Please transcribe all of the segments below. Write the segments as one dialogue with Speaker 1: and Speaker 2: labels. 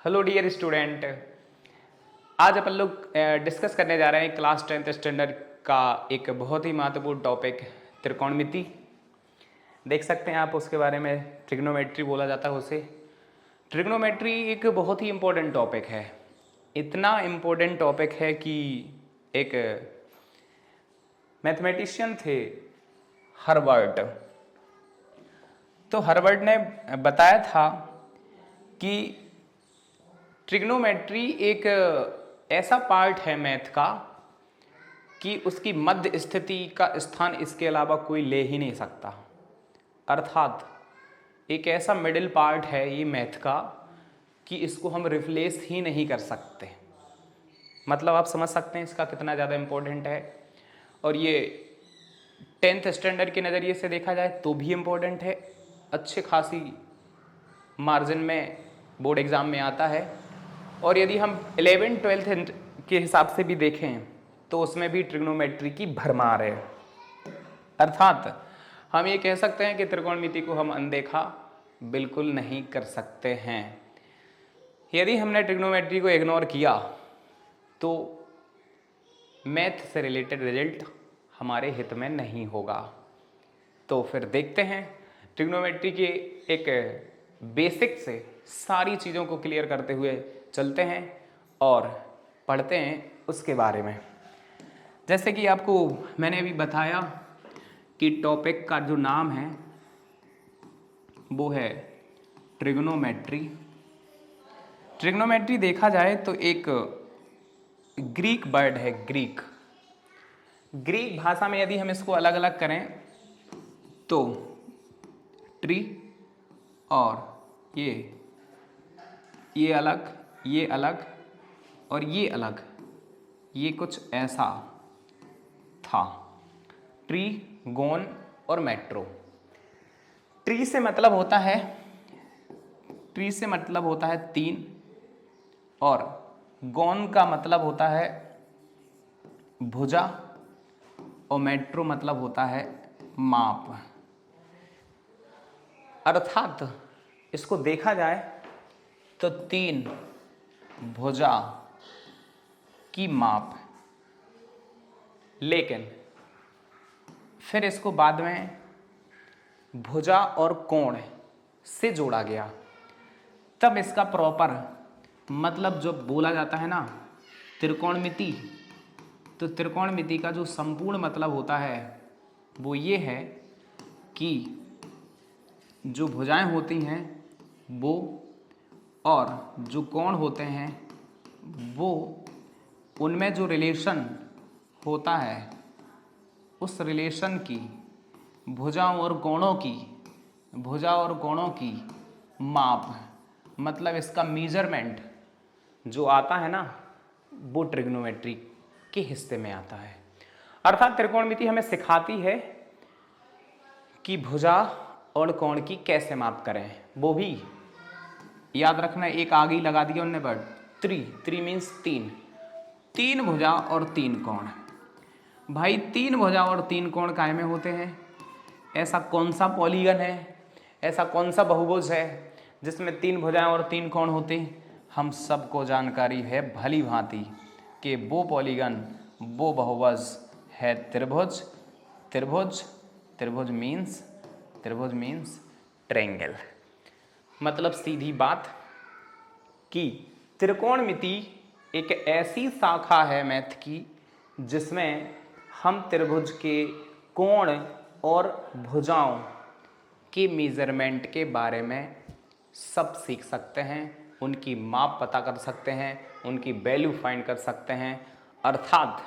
Speaker 1: Hello dear student, आज अपन लोग discuss करने जा रहे हैं क्लास 10th स्टैंडर्ड का एक बहुत ही महत्वपूर्ण टॉपिक त्रिकोणमिति। देख सकते हैं आप उसके बारे में, ट्रिग्नोमेट्री बोला जाता है उसे। ट्रिग्नोमेट्री एक बहुत ही इम्पोर्टेंट टॉपिक है, इतना इम्पोर्टेंट टॉपिक है कि एक मैथमेटिशियन थे हर्बर्ट, तो हर्बर्ट ने बताया था कि ट्रिग्नोमेट्री एक ऐसा पार्ट है मैथ का कि उसकी मध्य स्थिति का स्थान इसके अलावा कोई ले ही नहीं सकता। अर्थात एक ऐसा मिडिल पार्ट है ये मैथ का कि इसको हम रिप्लेस ही नहीं कर सकते। मतलब आप समझ सकते हैं इसका कितना ज़्यादा इम्पोर्टेंट है। और ये 10th स्टैंडर्ड के नज़रिए से देखा जाए तो भी इम्पोर्टेंट है, अच्छे खासी मार्जिन में बोर्ड एग्ज़ाम में आता है। और यदि हम 11th-12th के हिसाब से भी देखें तो उसमें भी ट्रिग्नोमेट्री की भरमार है। अर्थात हम ये कह सकते हैं कि त्रिकोणमिति को हम अनदेखा बिल्कुल नहीं कर सकते हैं। यदि हमने ट्रिग्नोमेट्री को इग्नोर किया तो मैथ से रिलेटेड रिजल्ट हमारे हित में नहीं होगा। तो फिर देखते हैं ट्रिग्नोमेट्री के एक बेसिक से सारी चीज़ों को क्लियर करते हुए चलते हैं और पढ़ते हैं उसके बारे में। जैसे कि आपको मैंने अभी बताया कि टॉपिक का जो नाम है वो है ट्रिग्नोमेट्री। ट्रिग्नोमेट्री देखा जाए तो एक ग्रीक वर्ड है, ग्रीक भाषा में यदि हम इसको अलग अलग करें तो ट्री और ये अलग, ये अलग और ये अलग, ये कुछ ऐसा था। ट्री, गोन और मेट्रो। ट्री से मतलब होता है तीन, और गोन का मतलब होता है भुजा, और मेट्रो मतलब होता है माप। अर्थात इसको देखा जाए तो तीन भुजा की माप, लेकिन फिर इसको बाद में भुजा और कोण से जोड़ा गया। तब इसका प्रॉपर मतलब जो बोला जाता है ना त्रिकोणमिति, तो त्रिकोणमिति का जो संपूर्ण मतलब होता है वो ये है कि जो भुजाएं होती हैं वो और जो कोण होते हैं वो, उनमें जो रिलेशन होता है उस रिलेशन की भुजा और कोणों की माप, मतलब इसका मेजरमेंट जो आता है ना वो ट्रिग्नोमेट्री के हिस्से में आता है। अर्थात त्रिकोणमिति हमें सिखाती है कि भुजा और कोण की कैसे माप करें। वो भी याद रखना, एक आगे ही लगा दिया उन्होंने वर्ड त्री मीन्स तीन भुजा और तीन कोण। भाई तीन भुजा और तीन कोण काहे में होते हैं? ऐसा कौन सा पॉलीगन है, ऐसा कौन सा बहुभुज है जिसमें तीन भुजाएं और तीन कोण होते हैं? हम सबको जानकारी है भली भांति कि वो पॉलीगन, वो बहुभुज है त्रिभुज। त्रिभुज मीन्स ट्रायंगल। मतलब सीधी बात कि त्रिकोणमिति एक ऐसी शाखा है मैथ की जिसमें हम त्रिभुज के कोण और भुजाओं के मेजरमेंट के बारे में सब सीख सकते हैं, उनकी माप पता कर सकते हैं, उनकी वैल्यू फाइंड कर सकते हैं। अर्थात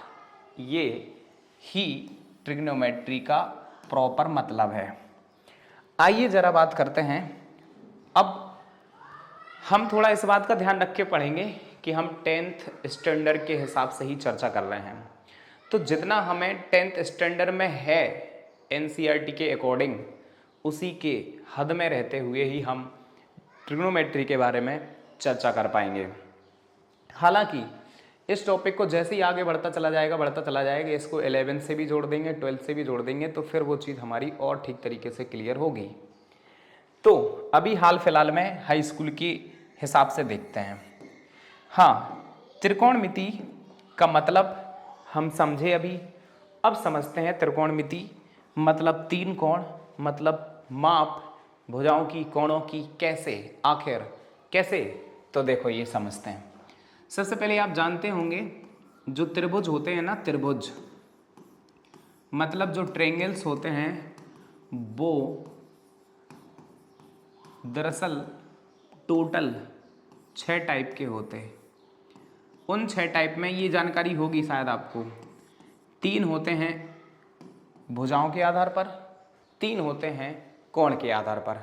Speaker 1: ये ही ट्रिग्नोमेट्री का प्रॉपर मतलब है। आइए जरा बात करते हैं। अब हम थोड़ा इस बात का ध्यान रख के पढ़ेंगे कि हम 10th स्टैंडर्ड के हिसाब से ही चर्चा कर रहे हैं, तो जितना हमें 10th स्टैंडर्ड में है NCERT के अकॉर्डिंग उसी के हद में रहते हुए ही हम ट्रिग्नोमेट्री के बारे में चर्चा कर पाएंगे। हालांकि इस टॉपिक को जैसे ही आगे बढ़ता चला जाएगा, इसको 11 से भी जोड़ देंगे, 12 से भी जोड़ देंगे, तो फिर वो चीज़ हमारी और ठीक तरीके से क्लियर होगी। तो अभी हाल फिलहाल में हाई स्कूल की हिसाब से देखते हैं। हाँ, त्रिकोणमिति का मतलब हम समझे अभी। अब समझते हैं त्रिकोणमिति मतलब तीन कोण, मतलब माप भुजाओं की, कोणों की, कैसे, आखिर कैसे। तो देखो ये समझते हैं। सबसे पहले आप जानते होंगे जो त्रिभुज होते हैं ना, त्रिभुज मतलब जो ट्रायंगल्स होते हैं वो दरअसल टोटल 6 टाइप के होते हैं। उन 6 टाइप में ये जानकारी होगी शायद आपको। 3 होते हैं भुजाओं के आधार पर, 3 होते हैं कोण के आधार पर।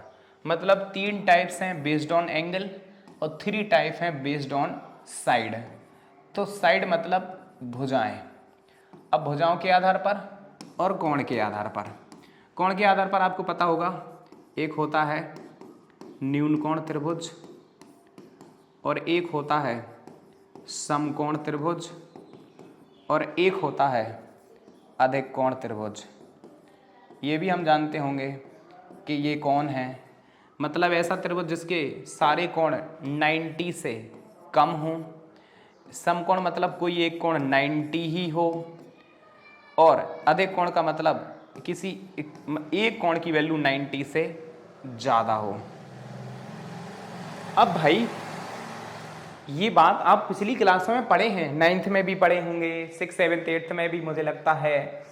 Speaker 1: मतलब 3 टाइप्स हैं बेस्ड ऑन एंगल और 3 टाइप हैं बेस्ड ऑन साइड। तो साइड मतलब भुजाएं। अब भुजाओं के आधार पर और कोण के आधार पर। कोण के आधार पर आपको पता होगा एक होता है न्यून कोण त्रिभुज और एक होता है समकोण त्रिभुज और एक होता है अधिक कोण त्रिभुज। ये भी हम जानते होंगे कि ये कौन है, मतलब ऐसा त्रिभुज जिसके सारे कोण 90 से कम हों। समकोण मतलब कोई एक कोण 90 ही हो और अधिक कोण का मतलब किसी एक कोण की वैल्यू 90 से ज़्यादा हो। अब भाई ये बात आप पिछली क्लासों में पढ़े हैं, 9th में भी पढ़े होंगे, 6th 7th 8th में भी मुझे लगता है।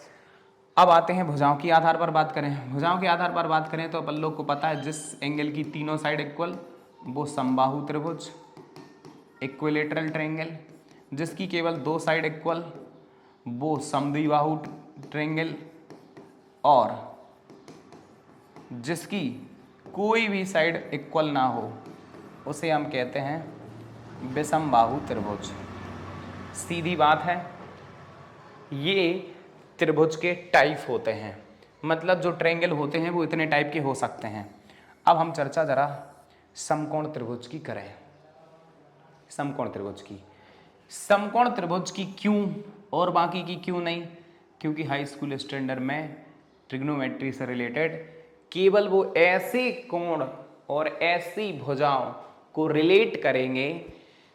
Speaker 1: अब आते हैं भुजाओं के आधार पर बात करें। भुजाओं के आधार पर बात करें तो अपन लोग को पता है जिस एंगल की तीनों साइड इक्वल वो समबाहु त्रिभुज, इक्विलेटरल ट्रायंगल। जिसकी केवल 2 साइड इक्वल वो समद्विबाहु ट्रायंगल। और जिसकी कोई भी साइड इक्वल ना हो उसे हम कहते हैं विषमबाहु त्रिभुज। सीधी बात है, ये त्रिभुज के टाइप होते हैं, मतलब जो ट्रायंगल होते हैं वो इतने टाइप के हो सकते हैं। अब हम चर्चा जरा समकोण त्रिभुज की करें। समकोण त्रिभुज की, समकोण त्रिभुज की क्यों और बाकी की क्यों नहीं? क्योंकि हाई स्कूल स्टैंडर्ड में ट्रिग्नोमेट्री से रिलेटेड केवल वो ऐसे कोण और ऐसी भुजाओं को रिलेट करेंगे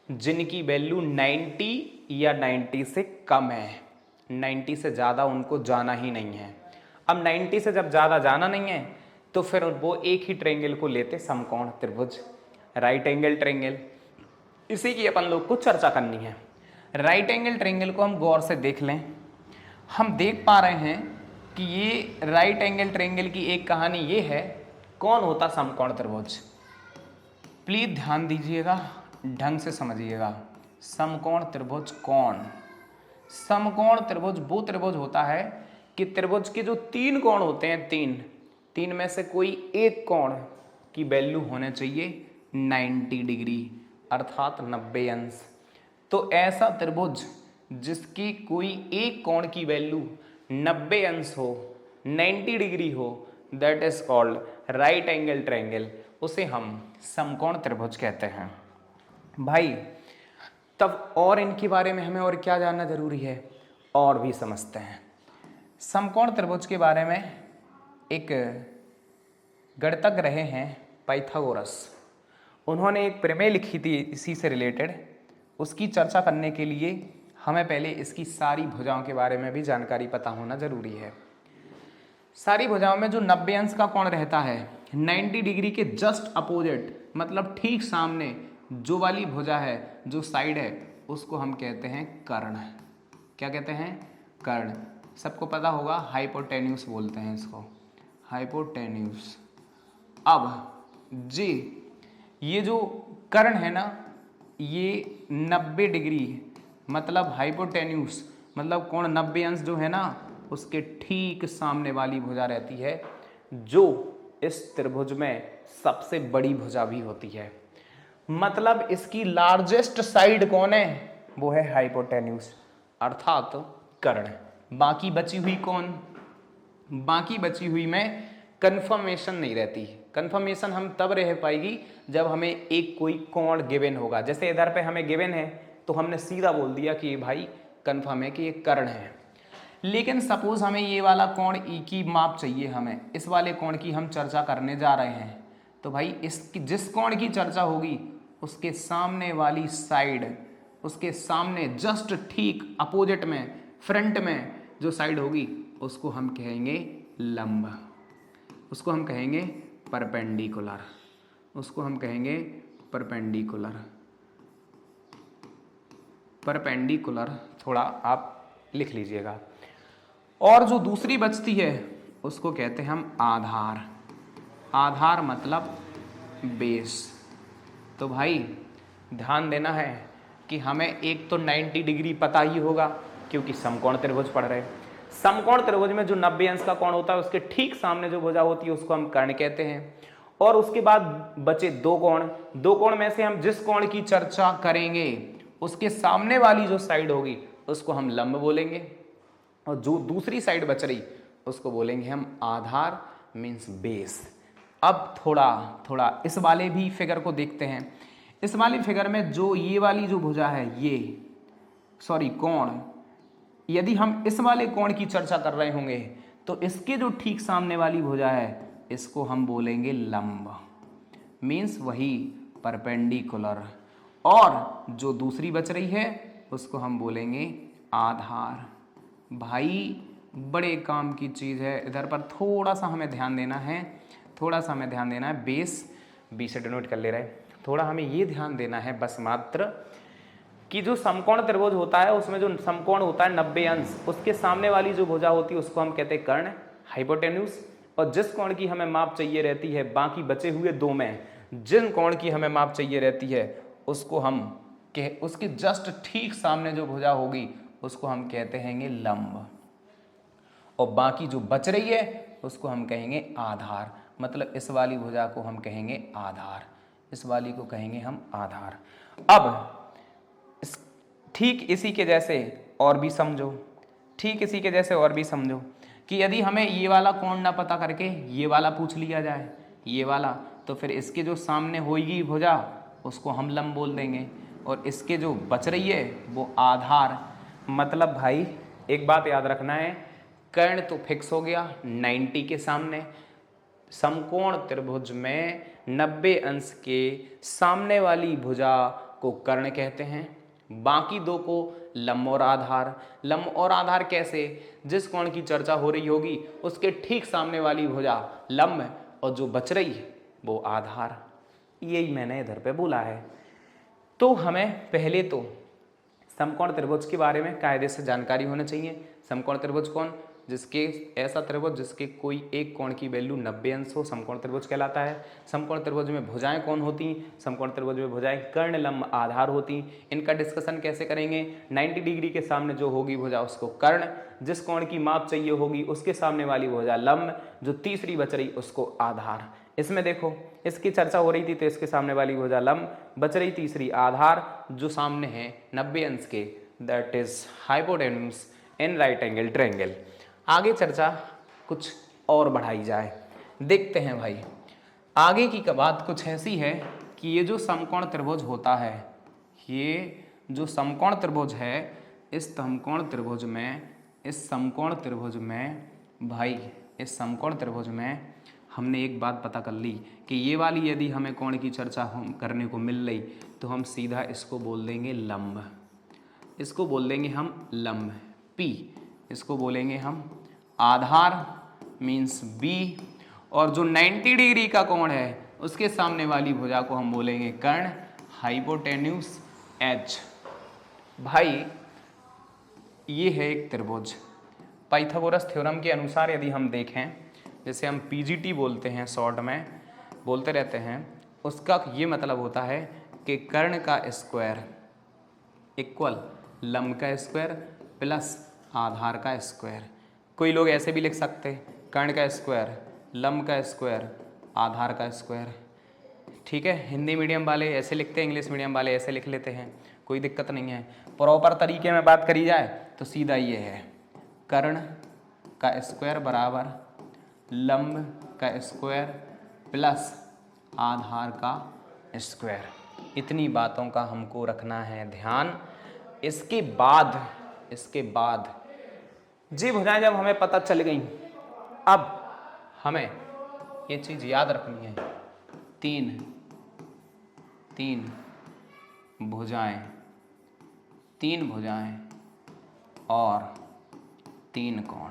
Speaker 1: जिनकी वैल्यू 90 या 90 से कम है। 90 से ज़्यादा उनको जाना ही नहीं है। अब 90 से जब ज़्यादा जाना नहीं है तो फिर वो एक ही ट्रायंगल को लेते समकोण त्रिभुज, राइट एंगल ट्रायंगल। इसी की अपन लोग को चर्चा करनी है। राइट एंगल ट्रायंगल को हम गौर से देख लें। हम देख पा रहे हैं कि ये राइट एंगल ट्रायंगल की एक कहानी ये है, कौन होता समकोण त्रिभुज। प्लीज ध्यान दीजिएगा, ढंग से समझिएगा। समकोण त्रिभुज कौन? समकोण त्रिभुज वो त्रिभुज होता है कि त्रिभुज के जो 3 कोण होते हैं, तीन में से कोई एक कोण की वैल्यू होने चाहिए 90 डिग्री अर्थात 90 अंश। तो ऐसा त्रिभुज जिसकी कोई एक कोण की वैल्यू 90 अंश हो, 90 डिग्री हो, that is called right angle triangle. उसे हम समकोण त्रिभुज कहते हैं। भाई तब और इनके बारे में हमें और क्या जानना जरूरी है, और भी समझते हैं। समकोण त्रिभुज के बारे में एक गणितज्ञ रहे हैं पाइथागोरस। उन्होंने एक प्रमेय लिखी थी इसी से रिलेटेड। उसकी चर्चा करने के लिए हमें पहले इसकी सारी भुजाओं के बारे में भी जानकारी पता होना जरूरी है। सारी भुजाओं में जो 90 अंश का कोण रहता है, 90 डिग्री के जस्ट अपोजिट, मतलब ठीक सामने जो वाली भुजा है, जो साइड है, उसको हम कहते हैं कर्ण। क्या कहते हैं? कर्ण। सबको पता होगा हाइपोटेन्यूस बोलते हैं इसको, हाइपोटेन्यूस। अब जी ये जो कर्ण है ना, ये 90 डिग्री मतलब हाइपोटेन्यूस मतलब कोण 90 अंश जो है ना, उसके ठीक सामने वाली भुजा रहती है, जो इस त्रिभुज में सबसे बड़ी भुजा भी होती है। मतलब इसकी लार्जेस्ट साइड कौन है? वो है हाइपोटेन्यूस अर्थात कर्ण। बाकी बची हुई कौन? बाकी बची हुई में कंफर्मेशन नहीं रहती। कंफर्मेशन हम तब रह पाएगी जब हमें एक कोई कोण गिवन होगा। जैसे इधर पे हमें गिवन है तो हमने सीधा बोल दिया कि ये भाई कंफर्म है कि ये कर्ण है। लेकिन सपोज हमें ये वाला कोण ई की माप चाहिए, हमें इस वाले कोण की हम चर्चा करने जा रहे हैं, तो भाई इसकी जिस कोण की चर्चा होगी उसके सामने वाली साइड उसके सामने जस्ट ठीक अपोजिट में, फ्रंट में जो साइड होगी उसको हम कहेंगे लंब, उसको हम कहेंगे परपेंडिकुलर, उसको हम कहेंगे परपेंडिकुलर। परपेंडिकुलर थोड़ा आप लिख लीजिएगा। और जो दूसरी बचती है उसको कहते हैं हम आधार। आधार मतलब बेस। तो भाई ध्यान देना है कि हमें एक तो 90 डिग्री पता ही होगा क्योंकि समकोण त्रिभुज पढ़ रहे हैं। समकोण त्रिभुज में जो 90 अंश का कोण होता है उसके ठीक सामने जो भुजा होती है उसको हम कर्ण कहते हैं। और उसके बाद बचे दो कोण में से हम जिस कोण की चर्चा करेंगे उसके सामने वाली जो साइड होगी उसको हम लंब बोलेंगे, और जो दूसरी साइड बच रही उसको बोलेंगे हम आधार, मीन्स बेस। अब थोड़ा इस वाले भी फिगर को देखते हैं। इस वाली फिगर में जो ये वाली जो भुजा है, कोण, यदि हम इस वाले कोण की चर्चा कर रहे होंगे तो इसके जो ठीक सामने वाली भुजा है इसको हम बोलेंगे लंब, मीन्स वही परपेंडिकुलर। और जो दूसरी बच रही है उसको हम बोलेंगे आधार। भाई बड़े काम की चीज़ है, इधर पर थोड़ा सा हमें ध्यान देना है, बेस बी से डिनोट कर ले रहे हैं। थोड़ा हमें ये ध्यान देना है बस मात्र कि जो समकोण त्रिभुज होता है उसमें जो समकोण होता है 90 अंश, उसके सामने वाली जो भुजा होती है उसको हम कहते हैं कर्ण, हाइपोटेन्यूस। और जिस कोण की हमें माप चाहिए रहती है बाकी बचे हुए दो में जिन कोण की हमें माप चाहिए रहती है उसको हम उसके जस्ट ठीक सामने जो भुजा होगी उसको हम कहते हैं लंब, और बाकी जो बच रही है उसको हम कहेंगे आधार। मतलब इस वाली भुजा को हम कहेंगे आधार, इस वाली को कहेंगे हम आधार। अब ठीक इसी के जैसे और भी समझो, कि यदि हमें ये वाला कोण ना पता करके ये वाला पूछ लिया जाए, ये वाला, तो फिर इसके जो सामने होगी भुजा उसको हम लंब बोल देंगे, और इसके जो बच रही है वो आधार। मतलब भाई एक बात याद रखना है, कर्ण तो फिक्स हो गया 90 के सामने। समकोण त्रिभुज में 90 अंश के सामने वाली भुजा को कर्ण कहते हैं, बाकी दो को लंब और आधार। लंब और आधार कैसे? जिस कोण की चर्चा हो रही होगी उसके ठीक सामने वाली भुजा लंब और जो बच रही है वो आधार। यही मैंने इधर पे बोला है। तो हमें पहले तो समकोण त्रिभुज के बारे में कायदे से जानकारी होना चाहिए। समकोण त्रिभुज कौन? जिसके ऐसा त्रिभुज जिसके कोई एक कोण की वैल्यू 90 अंश हो, समकोण त्रिभुज कहलाता है। समकोण त्रिभुज में भुजाएं कौन होती? समकोण त्रिभुज में भुजाएं कर्ण, लंब, आधार होती। इनका डिस्कशन कैसे करेंगे? 90 डिग्री के सामने जो होगी भुजा उसको कर्ण, जिस कोण की माप चाहिए होगी उसके सामने वाली भुजा लंब, जो तीसरी बच रही उसको आधार। इसमें देखो इसकी चर्चा हो रही थी तो इसके सामने वाली भुजा लंब, बच रही तीसरी आधार, जो सामने है 90 अंश के, that is hypotenuse in right angle triangle. आगे चर्चा कुछ और बढ़ाई जाए, देखते हैं भाई। आगे की बात कुछ ऐसी है कि ये जो समकोण त्रिभुज होता है, ये जो समकोण त्रिभुज है, इस समकोण त्रिभुज में हमने एक बात पता कर ली कि ये वाली यदि हमें कोण की चर्चा करने को मिल रही तो हम सीधा इसको बोल देंगे लंब, इसको बोल देंगे हम लंब P, इसको बोलेंगे हम आधार मीन्स B, और जो 90 डिग्री का कोण है उसके सामने वाली भुजा को हम बोलेंगे कर्ण, हाइपोटेन्यूस H। भाई ये है एक त्रिभुज। पाइथागोरस थ्योरम के अनुसार यदि हम देखें, जैसे हम PGT बोलते हैं, शॉर्ट में बोलते रहते हैं, उसका ये मतलब होता है कि कर्ण का स्क्वायर इक्वल लंब का स्क्वायर प्लस आधार का स्क्वायर। कोई लोग ऐसे भी लिख सकते हैं, कर्ण का स्क्वायर, लंब का स्क्वायर, आधार का स्क्वायर। ठीक है, हिंदी मीडियम वाले ऐसे लिखते हैं, इंग्लिश मीडियम वाले ऐसे लिख लेते हैं, कोई दिक्कत नहीं है। प्रॉपर तरीके में बात करी जाए तो सीधा ये है, कर्ण का स्क्वायर बराबर लंब का स्क्वायर प्लस आधार का स्क्वायर। इतनी बातों का हमको रखना है ध्यान। इसके बाद जी भुजाएं जब हमें पता चल गई, अब हमें ये चीज़ याद रखनी है, तीन भुजाएं 3 भुजाएं और 3 कोण।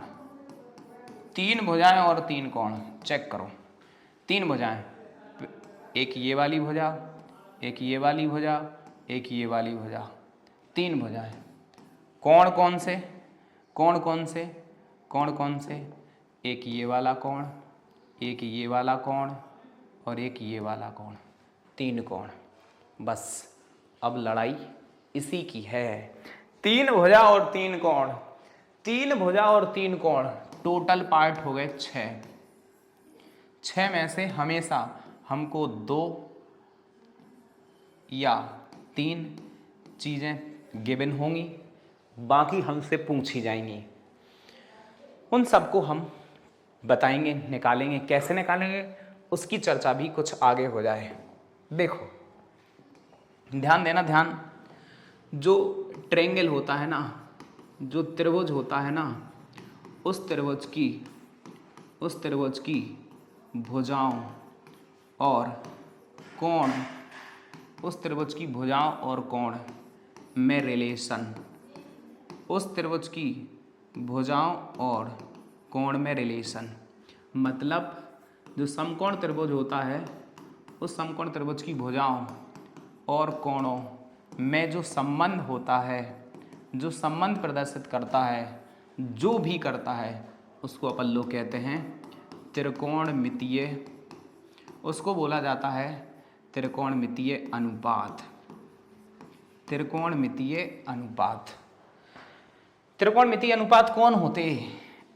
Speaker 1: 3 भुजाएं और 3 कोण, चेक करो। 3 भुजाएं, एक ये वाली भुजा, एक ये वाली भुजा, एक ये वाली भुजा, 3 भुजाएं। कोण कौन से, कोण कौन से, कोण कौन से, एक ये वाला कोण, एक ये वाला कोण और एक ये वाला कोण, 3 कोण। बस अब लड़ाई इसी की है। 3 भुजा और 3 कोण, 3 भुजा और 3 कोण, टोटल पार्ट हो गए 6। 6 में से हमेशा हमको 2 या 3 चीज़ें गिवन होंगी, बाकी हमसे पूछी जाएंगी। उन सबको हम बताएंगे, निकालेंगे। कैसे निकालेंगे उसकी चर्चा भी कुछ आगे हो जाए। देखो ध्यान देना, ध्यान। जो ट्रायंगल होता है ना, जो त्रिभुज होता है ना, उस त्रिभुज की भुजाओं और कोण, उस त्रिभुज की भुजाओं और कोण में रिलेशन, उस त्रिभुज की भुजाओं और कोण में रिलेशन, मतलब जो समकोण त्रिभुज होता है, उस समकोण त्रिभुज की भुजाओं और कोणों में जो संबंध होता है, जो संबंध प्रदर्शित करता है, जो भी करता है, उसको अपन लोग कहते हैं त्रिकोणमितीय, उसको बोला जाता है त्रिकोणमितीय अनुपात। त्रिकोणमितीय अनुपात, त्रिकोणमितीय अनुपात कौन होते?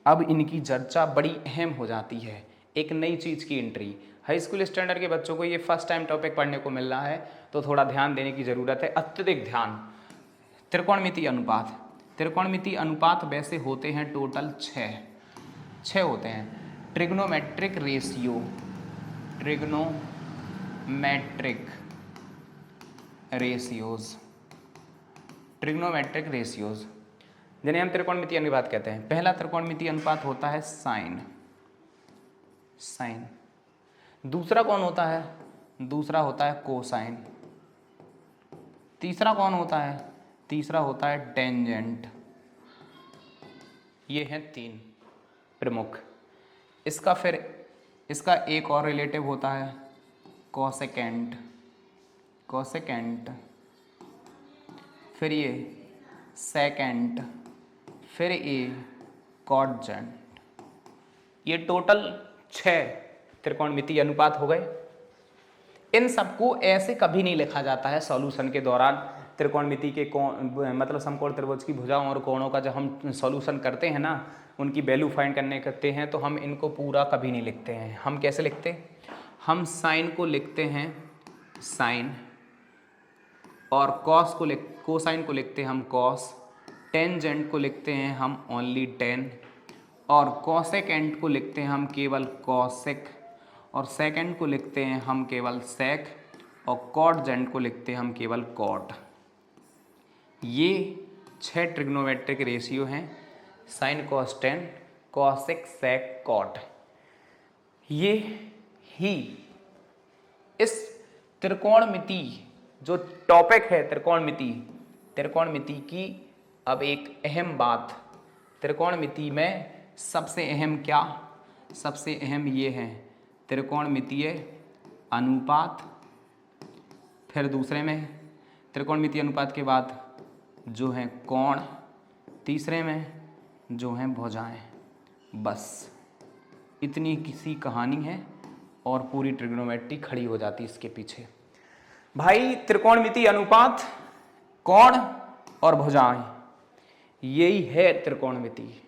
Speaker 1: अब इनकी चर्चा बड़ी अहम हो जाती है। एक नई चीज़ की एंट्री, हाई स्कूल स्टैंडर्ड के बच्चों को ये फर्स्ट टाइम टॉपिक पढ़ने को मिल रहा है, तो थोड़ा ध्यान देने की ज़रूरत है, अत्यधिक ध्यान। त्रिकोणमितीय अनुपात, त्रिकोणमितीय अनुपात वैसे होते हैं टोटल 6 होते हैं। Trigonometric ratio, trigonometric ratios, trigonometric ratios जिन्हें हम त्रिकोणमितीय अनुपात कहते हैं। पहला त्रिकोणमितीय अनुपात होता है साइन, साइन। दूसरा कौन होता है? दूसरा होता है कोसाइन। तीसरा कौन होता है? तीसरा होता है टेंजेंट। ये हैं 3 प्रमुख। इसका एक और रिलेटिव होता है कोसेकेंट, कोसेकेंट, फिर ये सेकेंट, फिर ये कॉटजेंट। ये टोटल 6 त्रिकोणमितीय अनुपात हो गए। इन सबको ऐसे कभी नहीं लिखा जाता है सॉल्यूशन के दौरान। त्रिकोणमिति के कोण, मतलब समकोण त्रिभुज की भुजाओं और कोणों का जब हम सॉल्यूशन करते हैं ना, उनकी वैल्यू फाइंड करने करते हैं, तो हम इनको पूरा कभी नहीं लिखते हैं। हम कैसे लिखते हैं? हम साइन को लिखते हैं साइन, और कॉस को कोसाइन को लिखते हैं हम कॉस, टेंजेंट को लिखते हैं हम ओनली टेन, और कोसेकेंट को लिखते हैं हम केवल कॉसेक, और सेकेंड को लिखते हैं हम केवल सेक, और कॉटजेंट को लिखते हैं हम केवल कॉट। ये 6 ट्रिग्नोमेट्रिक रेशियो हैं, sine cos tan, cosec, sec, cot. ये ही इस त्रिकोणमिति जो टॉपिक है त्रिकोणमिति, त्रिकोणमिति की अब एक अहम बात, त्रिकोणमिति में सबसे अहम क्या? सबसे अहम ये है त्रिकोणमितीय अनुपात, फिर दूसरे में त्रिकोणमितीय अनुपात के बाद जो है कोण, तीसरे में जो हैं भुजाएं। बस इतनी किसी कहानी है और पूरी ट्रिग्नोमेट्री खड़ी हो जाती इसके पीछे। भाई त्रिकोणमितीय अनुपात, कोण और भुजाएं, यही है त्रिकोणमिति।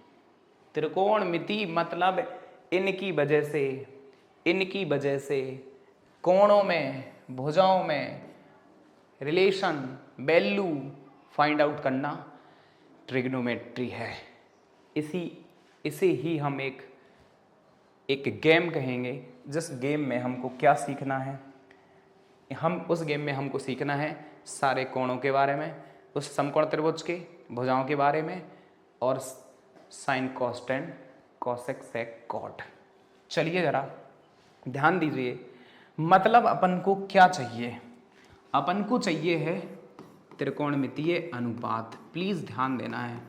Speaker 1: त्रिकोणमिति मतलब इनकी वजह से कोणों में, भुजाओं में रिलेशन, वैल्यू फाइंड आउट करना ट्रिग्नोमेट्री है। इसे ही हम एक गेम कहेंगे, जिस गेम में हमको क्या सीखना है? उस गेम में हमको सीखना है सारे कोणों के बारे में, उस समकोण त्रिभुज के भुजाओं के बारे में, और sign cos tan, cosec, sec, cot. चलिए जरा ध्यान दीजिए, मतलब अपन को क्या चाहिए? अपन को चाहिए है त्रिकोणमितीय अनुपात, प्लीज ध्यान देना है,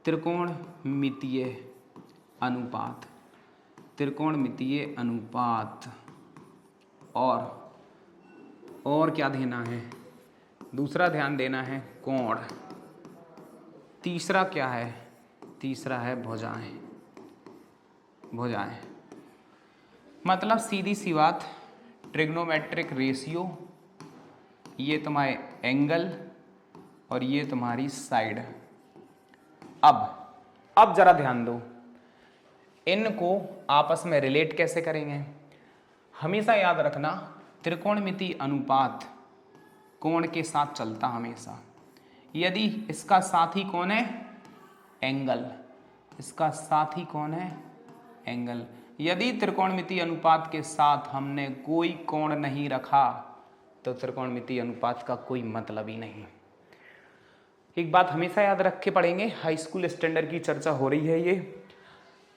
Speaker 1: त्रिकोणमितीय अनुपात, त्रिकोणमितीय अनुपात। और क्या देना है, दूसरा ध्यान देना है कोण। तीसरा क्या है, तीसरा है भुजाएं, भुजाएं। मतलब सीधी सी बात, ट्रिग्नोमेट्रिक रेशियो, ये तुम्हारे एंगल और ये तुम्हारी साइड। अब जरा ध्यान दो, इनको आपस में रिलेट कैसे करेंगे। हमेशा याद रखना, त्रिकोणमितीय अनुपात कोण के साथ चलता हमेशा। यदि इसका साथी कौन है, एंगल, इसका साथी कौन है, एंगल। यदि त्रिकोणमितीय अनुपात के साथ हमने कोई कोण नहीं रखा तो त्रिकोणमितीय अनुपात का कोई मतलब ही नहीं। एक बात हमेशा याद रख के पढ़ेंगे, हाई स्कूल स्टैंडर्ड की चर्चा हो रही है ये,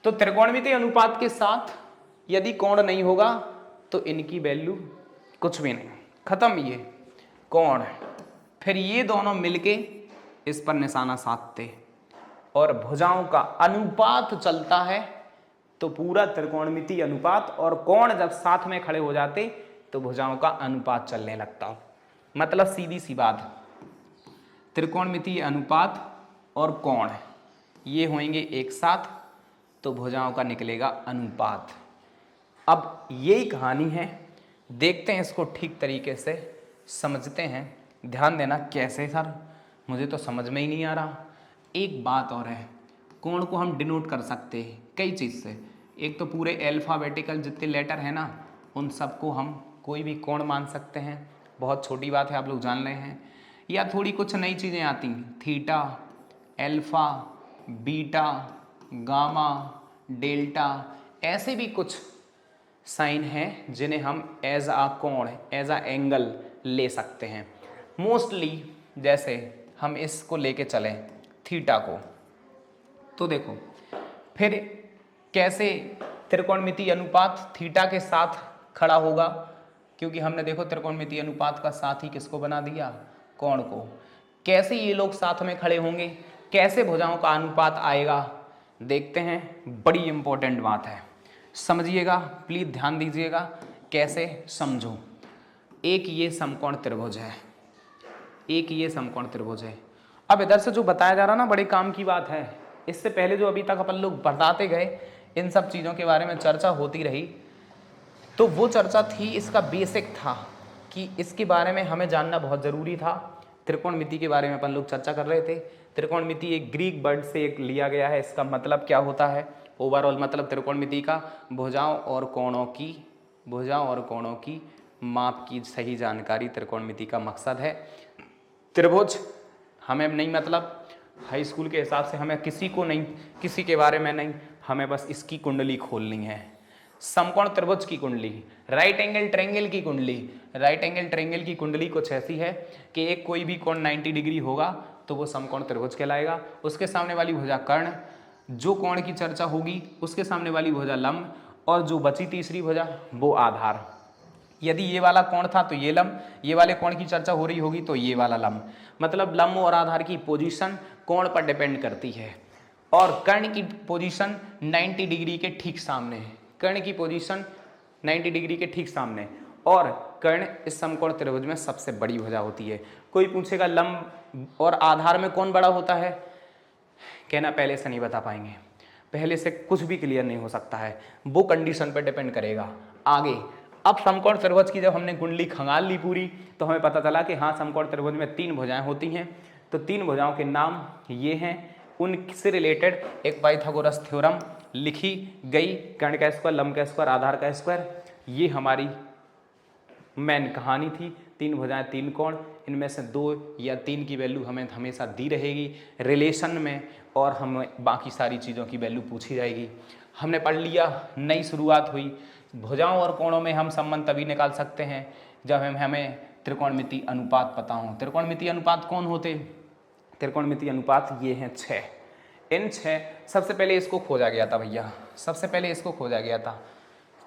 Speaker 1: तो त्रिकोणमितीय अनुपात के साथ यदि कोण नहीं होगा तो इनकी वैल्यू कुछ भी नहीं, खत्म ये कोण। फिर ये दोनों मिलके इस पर निशाना साधते और भुजाओं का अनुपात चलता है तो पूरा त्रिकोणमितीय अनुपात, और कोण जब साथ में खड़े हो जाते तो भुजाओं का अनुपात चलने लगता। मतलब सीधी सी बात, त्रिकोणमितीय अनुपात और कोण ये होंगे एक साथ तो भुजाओं का निकलेगा अनुपात। अब यही कहानी है, देखते हैं इसको ठीक तरीके से समझते हैं। ध्यान देना, कैसे सर, मुझे तो समझ में ही नहीं आ रहा। एक बात और है, कोण को हम डिनोट कर सकते हैं कई चीज़ से। एक तो पूरे अल्फ़ाबेटिकल जितने लेटर हैं ना, उन सबको हम कोई भी कोण मान सकते हैं, बहुत छोटी बात है, आप लोग जान रहे हैं। या थोड़ी कुछ नई चीज़ें आती, theta, alpha, beta, gamma, delta, ऐसे भी कुछ साइन हैं जिन्हें हम एज आ कोण, एज आ एंगल ले सकते हैं। मोस्टली जैसे हम इसको लेके चलें थीटा को, तो देखो फिर कैसे त्रिकोणमितीय अनुपात थीटा के साथ खड़ा होगा, क्योंकि हमने देखो त्रिकोणमितीय अनुपात का साथ ही किसको बना दिया, कोण को। कैसे ये लोग साथ में खड़े होंगे, कैसे भुजाओं का अनुपात आएगा, देखते हैं। बड़ी इंपॉर्टेंट बात है, समझिएगा, प्लीज ध्यान दीजिएगा। कैसे समझो, एक ये समकोण त्रिभुज है, एक ये समकोण त्रिभुज है। अब इधर से जो बताया जा रहा ना, बड़े काम की बात है। इससे पहले जो अभी तक अपन लोग बताते गए, इन सब चीज़ों के बारे में चर्चा होती रही, तो वो चर्चा थी, इसका बेसिक था कि इसके बारे में हमें जानना बहुत ज़रूरी था। त्रिकोणमिति के बारे में अपन लोग चर्चा कर रहे थे। त्रिकोणमिति एक ग्रीक वर्ड से एक लिया गया है, इसका मतलब क्या होता है, ओवरऑल मतलब त्रिकोणमिति का भुजाओं और कोणों की माप की सही जानकारी त्रिकोणमिति का मकसद है। त्रिभुज हमें नहीं, मतलब हाई स्कूल के हिसाब से हमें किसी को नहीं, किसी के बारे में नहीं, हमें बस इसकी कुंडली खोलनी है। समकोण त्रिभुज की कुंडली, राइट एंगल ट्रायंगल की कुंडली। राइट एंगल ट्रायंगल की कुंडली कुछ ऐसी है कि एक कोई भी कोण 90 डिग्री होगा तो वो समकोण त्रिभुज कहलाएगा। उसके सामने वाली भुजा कर्ण, जो कोण की चर्चा होगी उसके सामने वाली भुजा लंब, और जो बची तीसरी भुजा वो आधार। यदि ये वाला कोण था तो ये लंब, ये वाले कोण की चर्चा हो रही होगी तो ये वाला लंब। मतलब लंब और आधार की पोजीशन कोण पर डिपेंड करती है। और कर्ण की पोजीशन 90 डिग्री के ठीक सामने है, कर्ण की पोजीशन 90 डिग्री के ठीक सामने। और कर्ण इस समकोण त्रिभुज में सबसे बड़ी भुजा होती है। कोई पूछेगा लंब और आधार में कौन बड़ा होता है, कहना पहले से नहीं बता पाएंगे, पहले से कुछ भी क्लियर नहीं हो सकता है, वो कंडीशन पर डिपेंड करेगा आगे। अब समकोण त्रिभुज की जब हमने कुंडली खंगाल ली पूरी, तो हमें पता चला कि हाँ, समकोण त्रिभुज में 3 भुजाएं होती हैं। तो 3 भुजाओं के नाम ये हैं, उनसे रिलेटेड एक पाइथागोरस थ्योरम लिखी गई, कर्ण का स्क्वायर, लंब का स्क्वायर, आधार का स्क्वायर। ये हमारी मेन कहानी थी। 3 भुजाएं 3 कोण, इनमें से 2 या 3 की वैल्यू हमें हमेशा दी रहेगी रिलेशन में, और हमें बाकी सारी चीज़ों की वैल्यू पूछी जाएगी। हमने पढ़ लिया, नई शुरुआत हुई। भुजाओं और कोणों में हम संबंध तभी निकाल सकते हैं जब हमें त्रिकोणमिति अनुपात पता हो। त्रिकोणमिति अनुपात कौन होते, त्रिकोणमिति अनुपात ये हैं 6। इन 6, सबसे पहले इसको खोजा गया था भैया, सबसे पहले इसको खोजा गया था,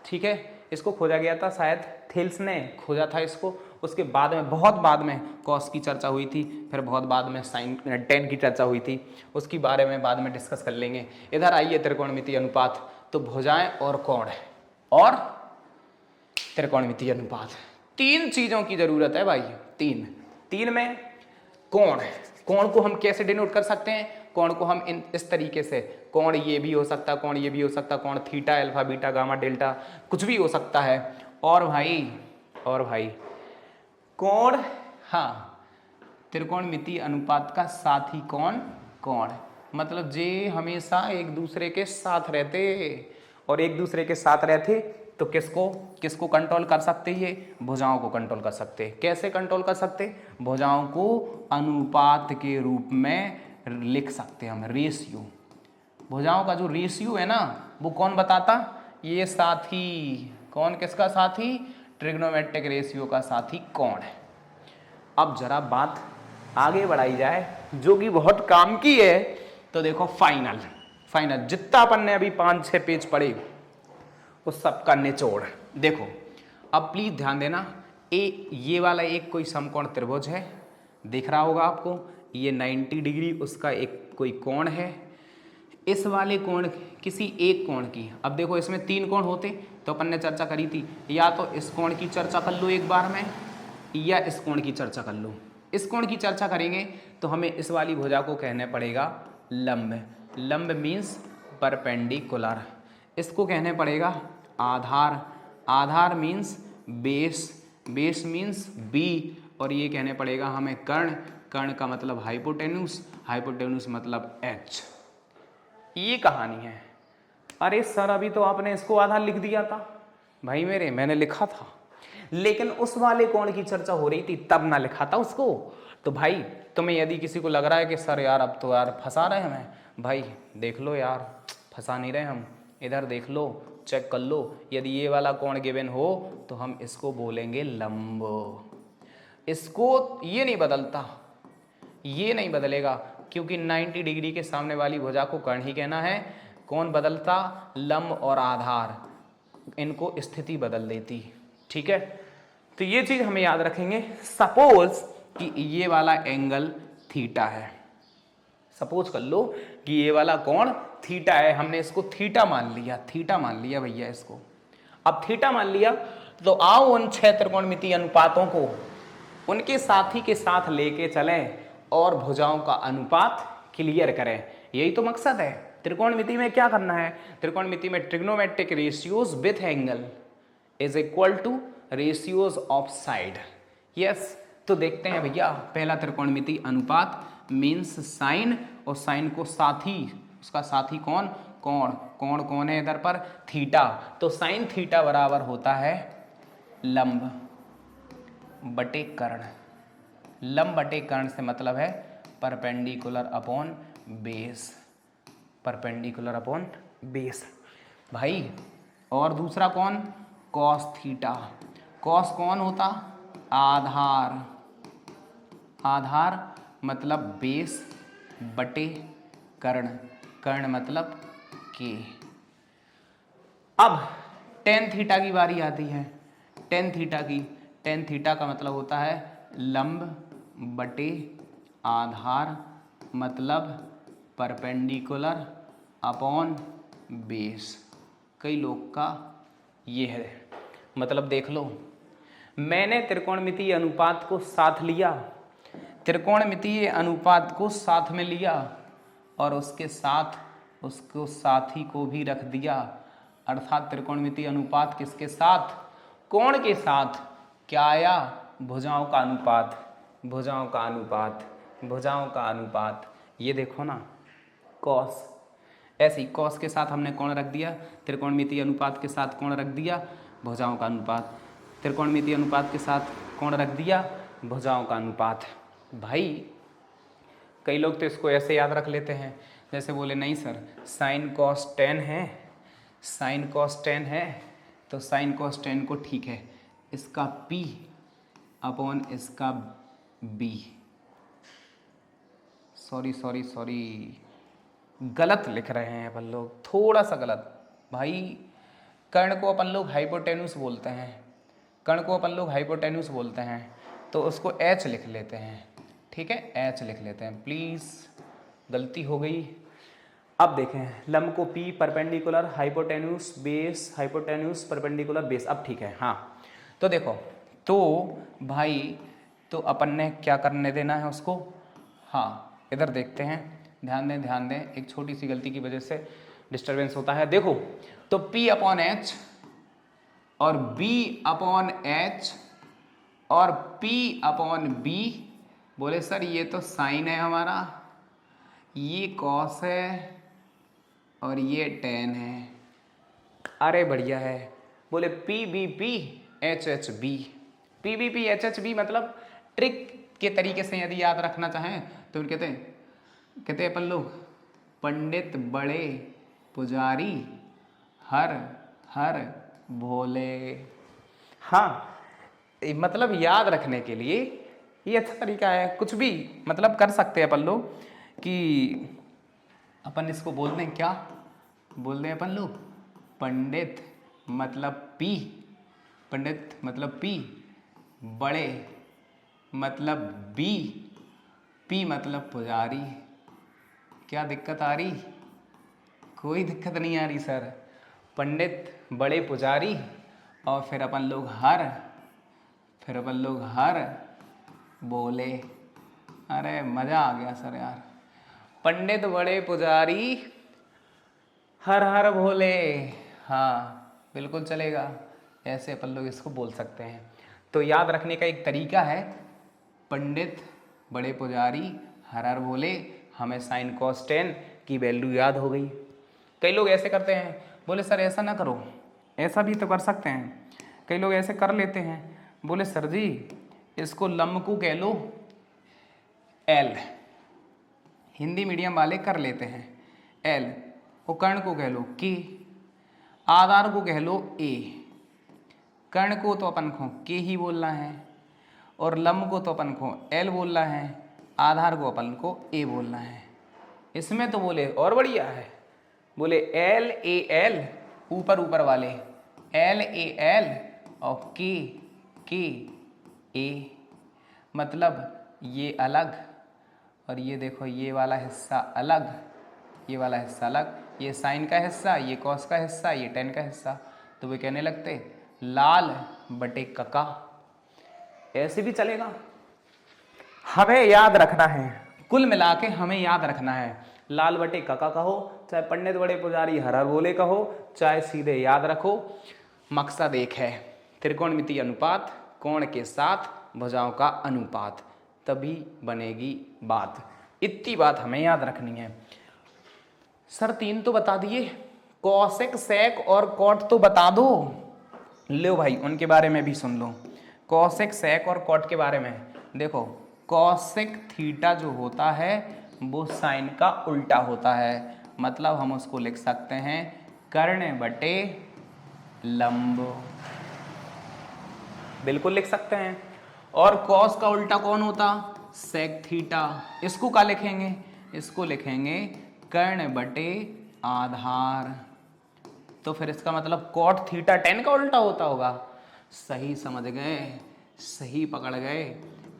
Speaker 1: ठीक है, इसको खोजा गया था, शायद थेल्स ने खोजा था इसको। उसके बाद में, बहुत बाद में कॉस की चर्चा हुई थी, फिर बहुत बाद में साइन टेन की चर्चा हुई थी, उसकी बारे में बाद में डिस्कस कर लेंगे। इधर आइए, त्रिकोणमितीय अनुपात, तो भुजाएं और कोण और त्रिकोणमितीय अनुपात, तीन चीजों की जरूरत है भाई। तीन में कोण, कोण को हम कैसे डिनोट कर सकते हैं? कोण को हम इस तरीके से, कोण ये भी हो सकता है, कोण ये भी हो सकता है, कोण theta, alpha, beta, gamma, delta, कुछ भी हो सकता है। और भाई कोण, हाँ, त्रिकोणमितीय अनुपात का साथी कोण, मतलब जे हमेशा एक दूसरे के साथ रहते, और एक दूसरे के साथ रहते तो किसको कंट्रोल कर सकते? ये भुजाओं को कंट्रोल कर सकते। कैसे कंट्रोल कर सकते? भुजाओं को अनुपात के रूप में लिख सकते हम, रेशियो। भुजाओं का जो रेशियो है ना, वो कौन बताता? ये साथी। कौन किसका साथी? ट्रिग्नोमेट्रिक रेशियो का साथी कोण है। अब जरा बात आगे बढ़ाई जाए, जो कि बहुत काम की है। तो देखो, फाइनल जितना अपन ने अभी 5-6 पेज पढ़े, उस सबका निचोड़ देखो। अब प्लीज ध्यान देना, ये वाला एक कोई समकोण त्रिभुज है, दिख रहा होगा आपको। ये 90 डिग्री उसका एक कोई कोण है। इस वाले कोण, किसी एक कोण की, अब देखो इसमें 3 कोण होते तो अपन ने चर्चा करी थी, या तो इस कोण की चर्चा कर लो एक बार में, या इस कोण की चर्चा कर लो। इस कोण की चर्चा करेंगे तो हमें इस वाली भुजा को कहने पड़ेगा लंब। लंब मीन्स परपेंडिकुलर। इसको कहने पड़ेगा आधार। आधार means base. Base means B. और ये कहने पड़ेगा हमें कर्ण। कर्ण का मतलब हाइपोटेन्यूस। हाइपोटेन्यूस मतलब एच। ये कहानी है। अरे सर, अभी तो आपने इसको आधार लिख दिया था। भाई मेरे, मैंने लिखा था, लेकिन उस वाले कोण की चर्चा हो रही थी तब ना लिखा था उसको। तो भाई तुम्हें यदि किसी को लग रहा है कि सर यार अब तो यार फंसा रहे हैं हमें, भाई देख लो यार, फंसा नहीं रहे हम। इधर देख लो, चेक कर लो। यदि ये वाला कोण गिवन हो तो हम इसको बोलेंगे लंब। इसको ये नहीं बदलता, ये नहीं बदलेगा, क्योंकि 90 डिग्री के सामने वाली भुजा को कर्ण ही कहना है। कौन बदलता? लंब और आधार, इनको स्थिति बदल देती। ठीक है, तो ये चीज हमें याद रखेंगे। सपोज कि ये वाला एंगल थीटा है, सपोज कर लो कि ये वाला कोण थीटा है, हमने इसको थीटा मान लिया, थीटा मान लिया भैया इसको। अब थीटा मान लिया तो आओ उन 6 त्रिकोणमितीय अनुपातों को उनके साथी के साथ लेके चलें और भुजाओं का अनुपात क्लियर करें। यही तो मकसद है। त्रिकोणमिति में क्या करना है? त्रिकोणमिति में trigonometric ratios with angle is equal to ratios of side. Yes, तो देखते हैं भैया, पहला त्रिकोणमिति अनुपात मीन्स साइन, और साइन को साथी, उसका साथी कौन? कोण। कोण कौन है इधर पर? थीटा। तो साइन थीटा बराबर होता है लंब बटे कर्ण। लंब बटे कर्ण से मतलब है perpendicular upon base. Perpendicular upon base भाई। और दूसरा कौन? Cos theta. कॉस कौन होता? आधार। आधार मतलब बेस बटे कर्ण। कर्ण मतलब के। अब टेन थीटा की बारी आती है। टेन थीटा की, टेन थीटा का मतलब होता है लंब बटे आधार मतलब परपेंडिकुलर अपॉन बेस। कई लोग का ये है मतलब, देख लो, मैंने त्रिकोणमितीय अनुपात को साथ लिया, त्रिकोणमितीय अनुपात को साथ में लिया और उसके साथ उसको साथी को भी रख दिया। अर्थात त्रिकोणमितीय अनुपात किसके साथ? कोण के साथ। क्या आया? भुजाओं का अनुपात। भुजाओं का अनुपात, भुजाओं का अनुपात। ये देखो ना, कॉस, ऐसे ही कॉस के साथ हमने कोण रख दिया, त्रिकोणमितीय अनुपात के साथ कोण रख दिया, भुजाओं का अनुपात। त्रिकोणमितीय अनुपात के साथ कोण रख दिया, भुजाओं का अनुपात। भाई कई लोग तो इसको ऐसे याद रख लेते हैं, जैसे बोले नहीं सर साइन कॉस 10 है, साइन कॉस 10 है, तो साइन कॉस 10 को ठीक है, इसका P अपॉन इसका B। सॉरी, गलत लिख रहे हैं अपन लोग, थोड़ा सा गलत। भाई कर्ण को अपन लोग हाइपोटेन्यूस बोलते हैं, कर्ण को अपन लोग हाइपोटेन्यूस बोलते हैं, तो उसको एच लिख लेते हैं, ठीक है, एच लिख लेते हैं, प्लीज़ गलती हो गई। अब देखें लंब को P, perpendicular hypotenuse base, hypotenuse perpendicular base, अब ठीक है। हाँ तो देखो, तो भाई तो अपन ने क्या करने देना है उसको, हाँ इधर देखते हैं, ध्यान दें, एक छोटी सी गलती की वजह से डिस्टरबेंस होता है। देखो तो P अपॉन एच और B अपॉन एच और P अपॉन B, बोले सर ये तो साइन है हमारा, ये कॉस है और ये टेन है। अरे बढ़िया है। बोले P B P H H B, P B P H H B, मतलब ट्रिक के तरीके से यदि याद रखना चाहें तो कहते हैं अपन लोग पंडित बड़े पुजारी हर हर भोले। हाँ मतलब याद रखने के लिए ये अच्छा तरीका है, कुछ भी मतलब कर सकते हैं अपन लोग कि अपन इसको बोल दें, क्या बोल दें अपन लोग, पंडित मतलब पी, पंडित मतलब पी, बड़े मतलब बी, पी मतलब पुजारी। क्या दिक्कत आ रही? कोई दिक्कत नहीं आ रही सर। पंडित बड़े पुजारी और फिर अपन लोग हर बोले। अरे मज़ा आ गया सर यार। पंडित बड़े पुजारी हर हर भोले, हाँ बिल्कुल चलेगा, ऐसे अपन लोग इसको बोल सकते हैं। तो याद रखने का एक तरीका है, पंडित बड़े पुजारी हर हर भोले, हमें साइन कॉस टेन की वैल्यू याद हो गई। कई लोग ऐसे करते हैं, बोले सर ऐसा ना करो, ऐसा भी तो कर सकते हैं। कई लोग ऐसे कर लेते हैं, बोले सर जी इसको लंब को कह लो एल, हिंदी मीडियम वाले कर लेते हैं एल, और कर्ण को कह लो के, आधार को कह लो ए। कर्ण को तो अपन को के ही बोलना है और लंब को तो अपन को एल बोलना है, आधार को अपन को ए बोलना है। इसमें तो बोले और बढ़िया है, बोले एल ए एल, ऊपर ऊपर वाले एल ए एल और के ए, मतलब ये अलग और ये देखो ये वाला हिस्सा अलग, ये वाला हिस्सा अलग, ये साइन का हिस्सा, ये कॉस का हिस्सा, ये टेन का हिस्सा। तो वे कहने लगते लाल बटे कका, ऐसे भी चलेगा। हमें याद रखना है, कुल मिला के हमें याद रखना है, लाल बटे कका कहो, चाहे पंडित बड़े पुजारी हर हर बोले कहो, चाहे सीधे याद रखो, मकसद एक है, त्रिकोणमितीय अनुपात, कोण के साथ भुजाओं का अनुपात, तभी बनेगी बात। इतनी बात हमें याद रखनी है। सर तीन तो बता दिए, कॉसेक सेक और कॉट तो बता दो। लो भाई उनके बारे में भी सुन लो, कॉसेक सेक और कॉट के बारे में। देखो कॉसेक थीटा जो होता है वो साइन का उल्टा होता है, मतलब हम उसको लिख सकते हैं कर्ण बटे लंब, बिल्कुल लिख सकते हैं। और कॉस का उल्टा कौन होता? Sec theta. इसको क्या लिखेंगे? इसको लिखेंगे कर्ण बटे आधार। तो फिर इसका मतलब कॉट थीटा टेन का उल्टा होता होगा। सही समझ गए, सही पकड़ गए।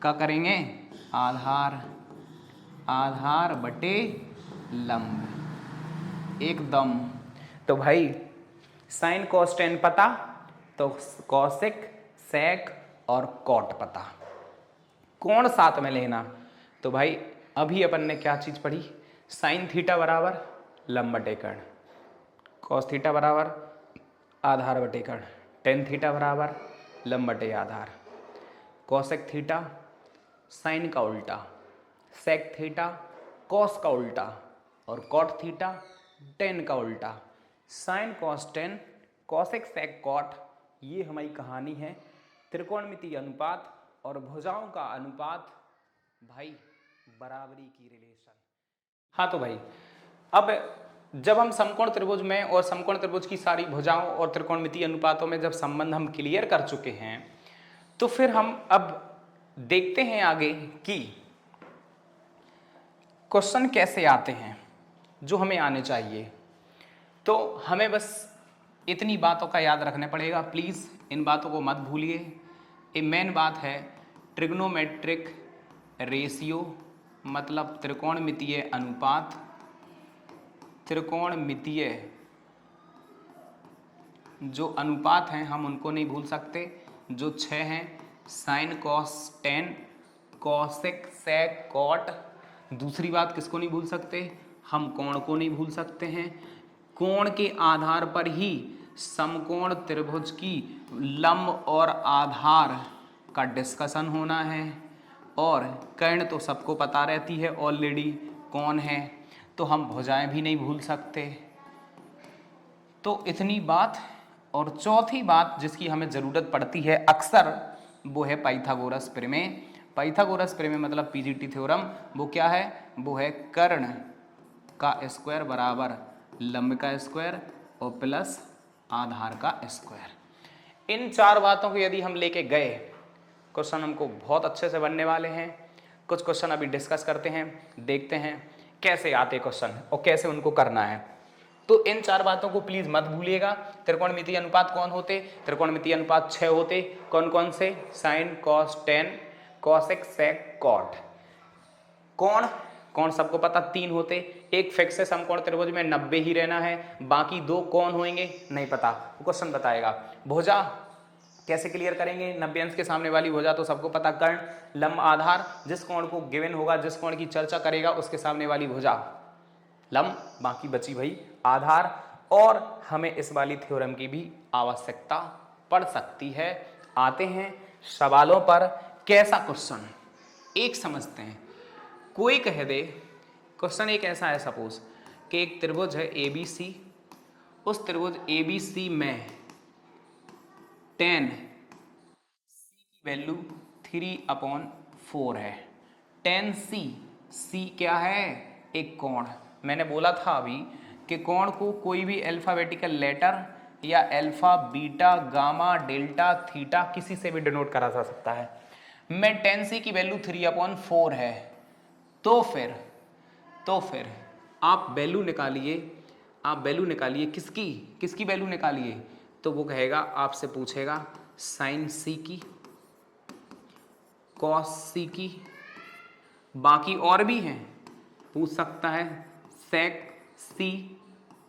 Speaker 1: क्या करेंगे? आधार, आधार बटे लंब, एकदम। तो भाई साइन कॉस टेन पता, तो कॉसेक सेक और कॉट पता, कोण साथ में लेना। तो भाई अभी अपन ने क्या चीज पढ़ी? साइन थीटा बराबर लंब बटे कर्ण, कॉस थीटा बराबर आधार बटे कर्ण, टेन थीटा बराबर लंब बटे आधार, कॉसेक थीटा साइन का उल्टा, सेक थीटा कॉस का उल्टा और कॉट थीटा टेन का उल्टा। Sine cos tan cosec sec cot, ये हमारी कहानी है त्रिकोणमितीय अनुपात और भुजाओं का अनुपात, भाई बराबरी की रिलेशन। हाँ तो भाई अब जब हम समकोण त्रिभुज में और समकोण त्रिभुज की सारी भुजाओं और त्रिकोणमितीय अनुपातों में जब संबंध हम क्लियर कर चुके हैं, तो फिर हम अब देखते हैं आगे कि क्वेश्चन कैसे आते हैं जो हमें आने चाहिए। तो हमें बस इतनी बातों का याद रखना पड़ेगा प्लीज़। इन बातों को मत भूलिए। ये मेन बात है ट्रिग्नोमेट्रिक रेशियो, मतलब त्रिकोणमितीय अनुपात। त्रिकोणमितीय जो अनुपात हैं हम उनको नहीं भूल सकते, जो 6 हैं, sine cos tan, cosec sec cot. दूसरी बात किसको नहीं भूल सकते, हम कोण को नहीं भूल सकते हैं। कोण के आधार पर ही समकोण त्रिभुज की लंब और आधार का डिस्कशन होना है, और कर्ण तो सबको पता रहती है ऑलरेडी कौन है, तो हम भुजाएं भी नहीं भूल सकते। तो इतनी बात। और चौथी बात जिसकी हमें ज़रूरत पड़ती है अक्सर, वो है पाइथागोरस प्रमेय। पाइथागोरस प्रमेय मतलब पीजीटी थ्योरम, वो क्या है, वो है कर्ण का स्क्वायर बराबर लंब का स्क्वायर और प्लस आधार का स्क्वायर। इन 4 बातों को यदि हम लेके गए, क्वेश्चन हमको बहुत अच्छे से बनने वाले हैं। कुछ क्वेश्चन अभी डिस्कस करते हैं, देखते हैं कैसे आते क्वेश्चन और कैसे उनको करना है। तो इन 4 बातों को प्लीज मत भूलिएगा। त्रिकोणमितीय अनुपात कौन होते, त्रिकोणमितीय अनुपात 6 होते। कौन कौन से, sine cos tan, cosec sec cot. कौन कौन सबको पता 3 होते। एक फिक्स है समकोण त्रिभुज में 90 ही रहना है, बाकी 2 कौन होंगे नहीं पता, क्वेश्चन बताएगा। भुजा कैसे क्लियर करेंगे, 90 अंश के सामने वाली भुजा तो सबको पता, कर्ण, लंब, आधार, जिस कोण को गिवन होगा, जिस कोण की चर्चा करेगा उसके सामने वाली भुजा लंब, बाकी बची भाई आधार। और हमें इस वाली थ्योरम की भी आवश्यकता पड़ सकती है। आते हैं सवालों पर। कैसा क्वेश्चन, एक समझते हैं। कोई कह दे, क्वेश्चन एक ऐसा है, सपोज कि एक त्रिभुज है ABC, उस त्रिभुज ABC में tan C की वैल्यू 3/4 है। tan C क्या है, एक कोण। मैंने बोला था अभी कि कोण को कोई भी अल्फाबेटिकल लेटर या alpha, beta, gamma, delta, theta किसी से भी डिनोट करा जा सकता है। मैं tan C की वैल्यू 3/4 है, तो फिर आप वैल्यू निकालिए, किसकी वैल्यू निकालिए। तो वो कहेगा, आपसे पूछेगा साइन C की, कॉस C की, बाकी और भी हैं, पूछ सकता है सेक C,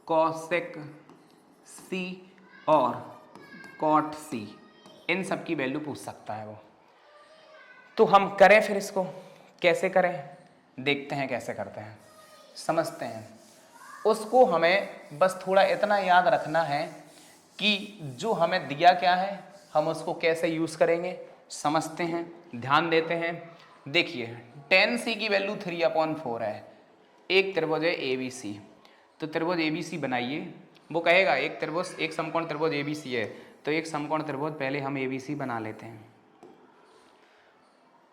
Speaker 1: कॉसेक C और कॉट C, इन सब की वैल्यू पूछ सकता है वो। तो हम करें फिर इसको, कैसे करें, देखते हैं कैसे करते हैं, समझते हैं। उसको हमें बस थोड़ा इतना याद रखना है कि जो हमें दिया क्या है, हम उसको कैसे यूज़ करेंगे, समझते हैं, ध्यान देते हैं। देखिए tan C की वैल्यू 3/4 है। एक त्रिभुज है ABC, तो त्रिभुज ABC बनाइए। वो कहेगा एक त्रिभुज, एक समकोण त्रिभुज ABC है, तो एक समकोण त्रिभुज पहले हम ABC बना लेते हैं।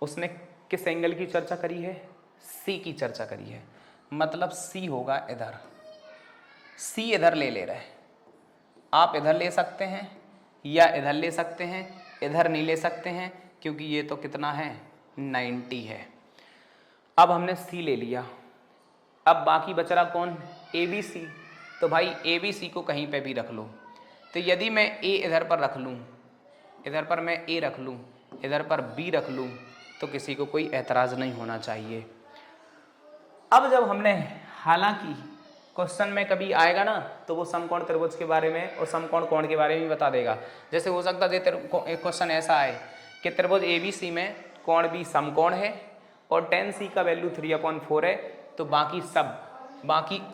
Speaker 1: उसने किस एंगल की चर्चा करी है, C की चर्चा करी है, मतलब C होगा इधर। C इधर ले रहा है, आप इधर ले सकते हैं या इधर ले सकते हैं, इधर नहीं ले सकते हैं क्योंकि ये तो कितना है 90 है। अब हमने C ले लिया, अब बाकी बच रहा कौन, ABC। तो भाई ABC को कहीं पे भी रख लो। तो यदि मैं A इधर पर रख लूँ, इधर पर मैं A रख लूँ, इधर पर B रख लूँ, तो किसी को कोई ऐतराज़ नहीं होना चाहिए। अब जब हमने, हालांकि क्वेश्चन में कभी आएगा ना तो वो समकोण त्रिभुज के बारे में और समकोण कोण के बारे में बता देगा। जैसे हो सकता है एक क्वेश्चन ऐसा आए कि त्रिभुज ABC में कोण भी समकोण है और tan C का वैल्यू 3/4 है, तो बाकी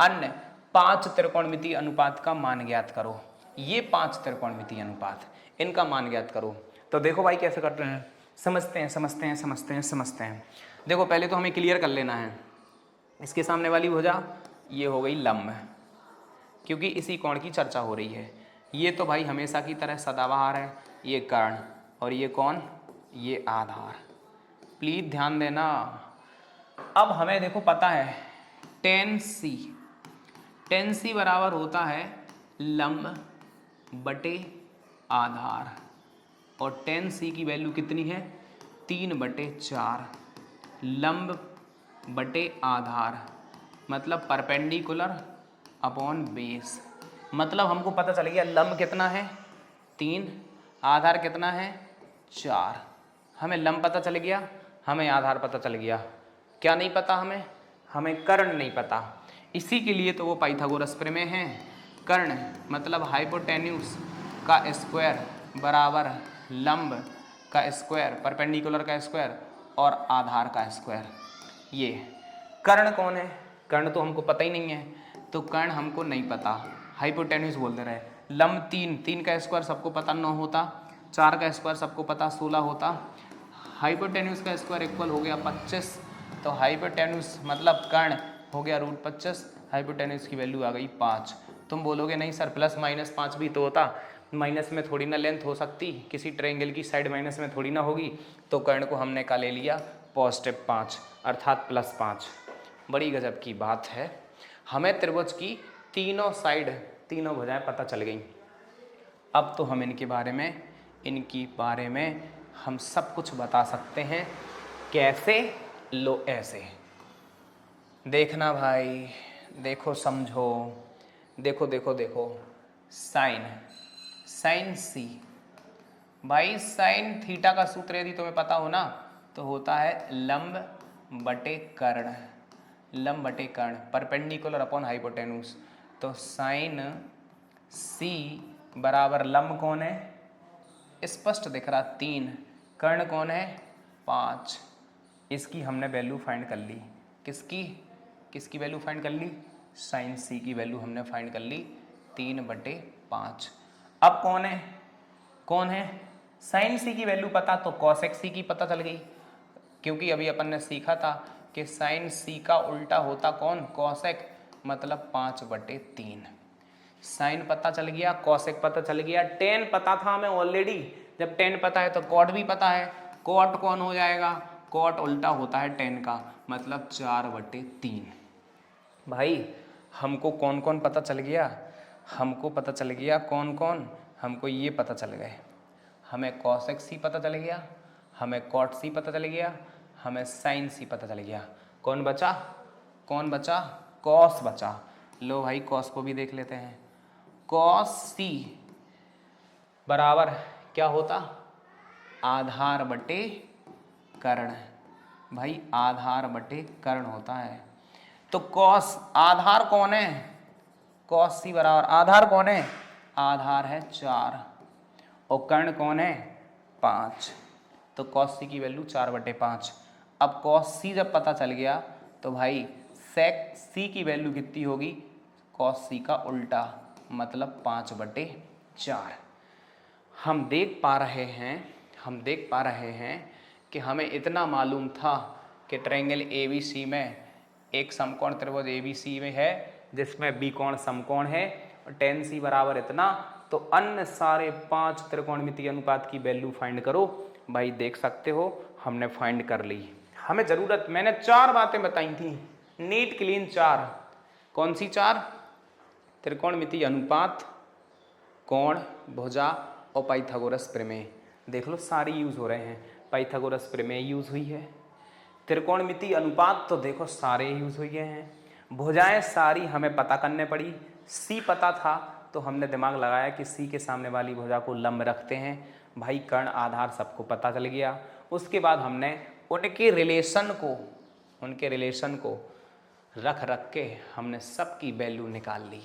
Speaker 1: अन्य 5 त्रिकोणमितीय अनुपात का मान ज्ञात करो। ये 5 त्रिकोणमितीय अनुपात, इनका मान ज्ञात करो। तो देखो भाई कैसे करते हैं, समझते हैं। देखो पहले तो हमें क्लियर कर लेना है, इसके सामने वाली भुजा ये हो गई लंब, क्योंकि इसी कोण की चर्चा हो रही है। ये तो भाई हमेशा की तरह सदाबहार है, ये कर्ण, और ये कौन, ये आधार। प्लीज ध्यान देना। अब हमें देखो पता है tan C बराबर होता है लंब बटे आधार, और tan C की वैल्यू कितनी है 3/4, लंब बटे आधार मतलब परपेंडिकुलर अपॉन बेस। मतलब हमको पता चल गया लंब कितना है 3, आधार कितना है 4। हमें लंब पता चल गया, हमें आधार पता चल गया, क्या नहीं पता हमें कर्ण नहीं पता। इसी के लिए तो वो पाइथागोरस प्रमेय है। कर्ण मतलब हाइपोटेन्यूस का स्क्वायर बराबर लंब का स्क्वायर, परपेंडिकुलर का स्क्वायर और आधार का स्क्वायर। ये कर्ण कौन है? कर्ण तो हमको पता ही नहीं है, तो कर्ण हमको नहीं पता, हाइपोटेन्यूस बोल दे रहे। लंब 3 का स्क्वायर सबको पता 9 होता, 4 का स्क्वायर सबको पता 16 होता, हाइपोटेन्यूस का स्क्वायर इक्वल हो गया 25, तो हाइपोटेन्यूस मतलब कर्ण हो गया √25, हाइपोटेन्यूस की वैल्यू आ गई 5। तुम बोलोगे नहीं सर +-5 भी तो होता, माइनस में थोड़ी ना लेंथ हो सकती, किसी ट्रायंगल की साइड माइनस में थोड़ी ना होगी, तो कर्ण को हमने का ले लिया +5 अर्थात +5। बड़ी गजब की बात है, हमें त्रिभुज की तीनों साइड तीनों भुजाएं पता चल गई। अब तो हम इनके बारे में हम सब कुछ बता सकते हैं। कैसे? लो ऐसे देखना भाई, देखो समझो, देखो देखो देखो, साइन सी भाई, साइन थीटा का सूत्र यदि तुम्हें पता हो ना तो होता है लंब बटे कर्ण, लंब बटे कर्ण, परपेंडिकुलर अपॉन हाइपोटेन्यूस। तो साइन सी बराबर लंब कौन है? स्पष्ट दिख रहा 3, कर्ण कौन है 5। इसकी हमने वैल्यू फाइंड कर ली। किसकी वैल्यू फाइंड कर ली? साइन सी की वैल्यू हमने फाइंड कर ली 3/5। अब कौन है साइन सी की वैल्यू पता, तो कॉसेक सी की पता चल गई, क्योंकि अभी अपन ने सीखा था कि साइन सी का उल्टा होता कौन? कॉसेक, मतलब 5/3। साइन पता चल गया, कॉसेक पता चल गया, टेन पता था हमें ऑलरेडी। जब टेन पता है तो कॉट भी पता है। कॉट कौन हो जाएगा? कॉट उल्टा होता है टेन का, मतलब 4/3। भाई हमको कौन कौन पता चल गया? हमको पता चल गया कौन? हमको ये पता चल गए, हमें कॉसेक सी पता चल गया, हमें कॉट सी पता चल गया, हमें साइन सी पता चल गया। कौन बचा? कॉस बचा। लो भाई कॉस को भी देख लेते हैं। कॉस सी बराबर क्या होता? आधार बटे कर्ण। भाई आधार बटे कर्ण होता है। तो कॉस आधार कौन है? कॉस सी बराबर आधार कौन है? आधार है 4 और कर्ण कौन है 5। तो कॉस सी की वैल्यू 4/5। अब कॉस सी जब पता चल गया तो भाई सेक सी की वैल्यू कितनी होगी? कॉस सी का उल्टा, मतलब 5/4। हम देख पा रहे हैं कि हमें इतना मालूम था कि ट्रायंगल ABC में एक समकोण त्रिभुज ABC में है जिसमें बी कोण समकोण है और tan C बराबर इतना, तो अन्य सारे 5 त्रिकोणमितीय अनुपात की वैल्यू फाइंड करो। भाई देख सकते हो हमने फाइंड कर ली। हमें जरूरत, मैंने 4 बातें बताई थी, नीट क्लीन 4। कौन सी 4? त्रिकोणमितीय अनुपात, कोण, भुजा और पाइथागोरस प्रमेय। देख लो सारी यूज हो रहे हैं। पाइथागोरस प्रमेय यूज हुई है, त्रिकोणमितीय अनुपात तो देखो सारे यूज हुए हैं, भुजाएं सारी हमें पता करने पड़ी। सी पता था तो हमने दिमाग लगाया कि सी के सामने वाली भुजा को लंब रखते हैं। भाई कर्ण आधार सबको पता चल गया। उसके बाद हमने उनके रिलेशन को रख के हमने सबकी वैल्यू निकाल ली।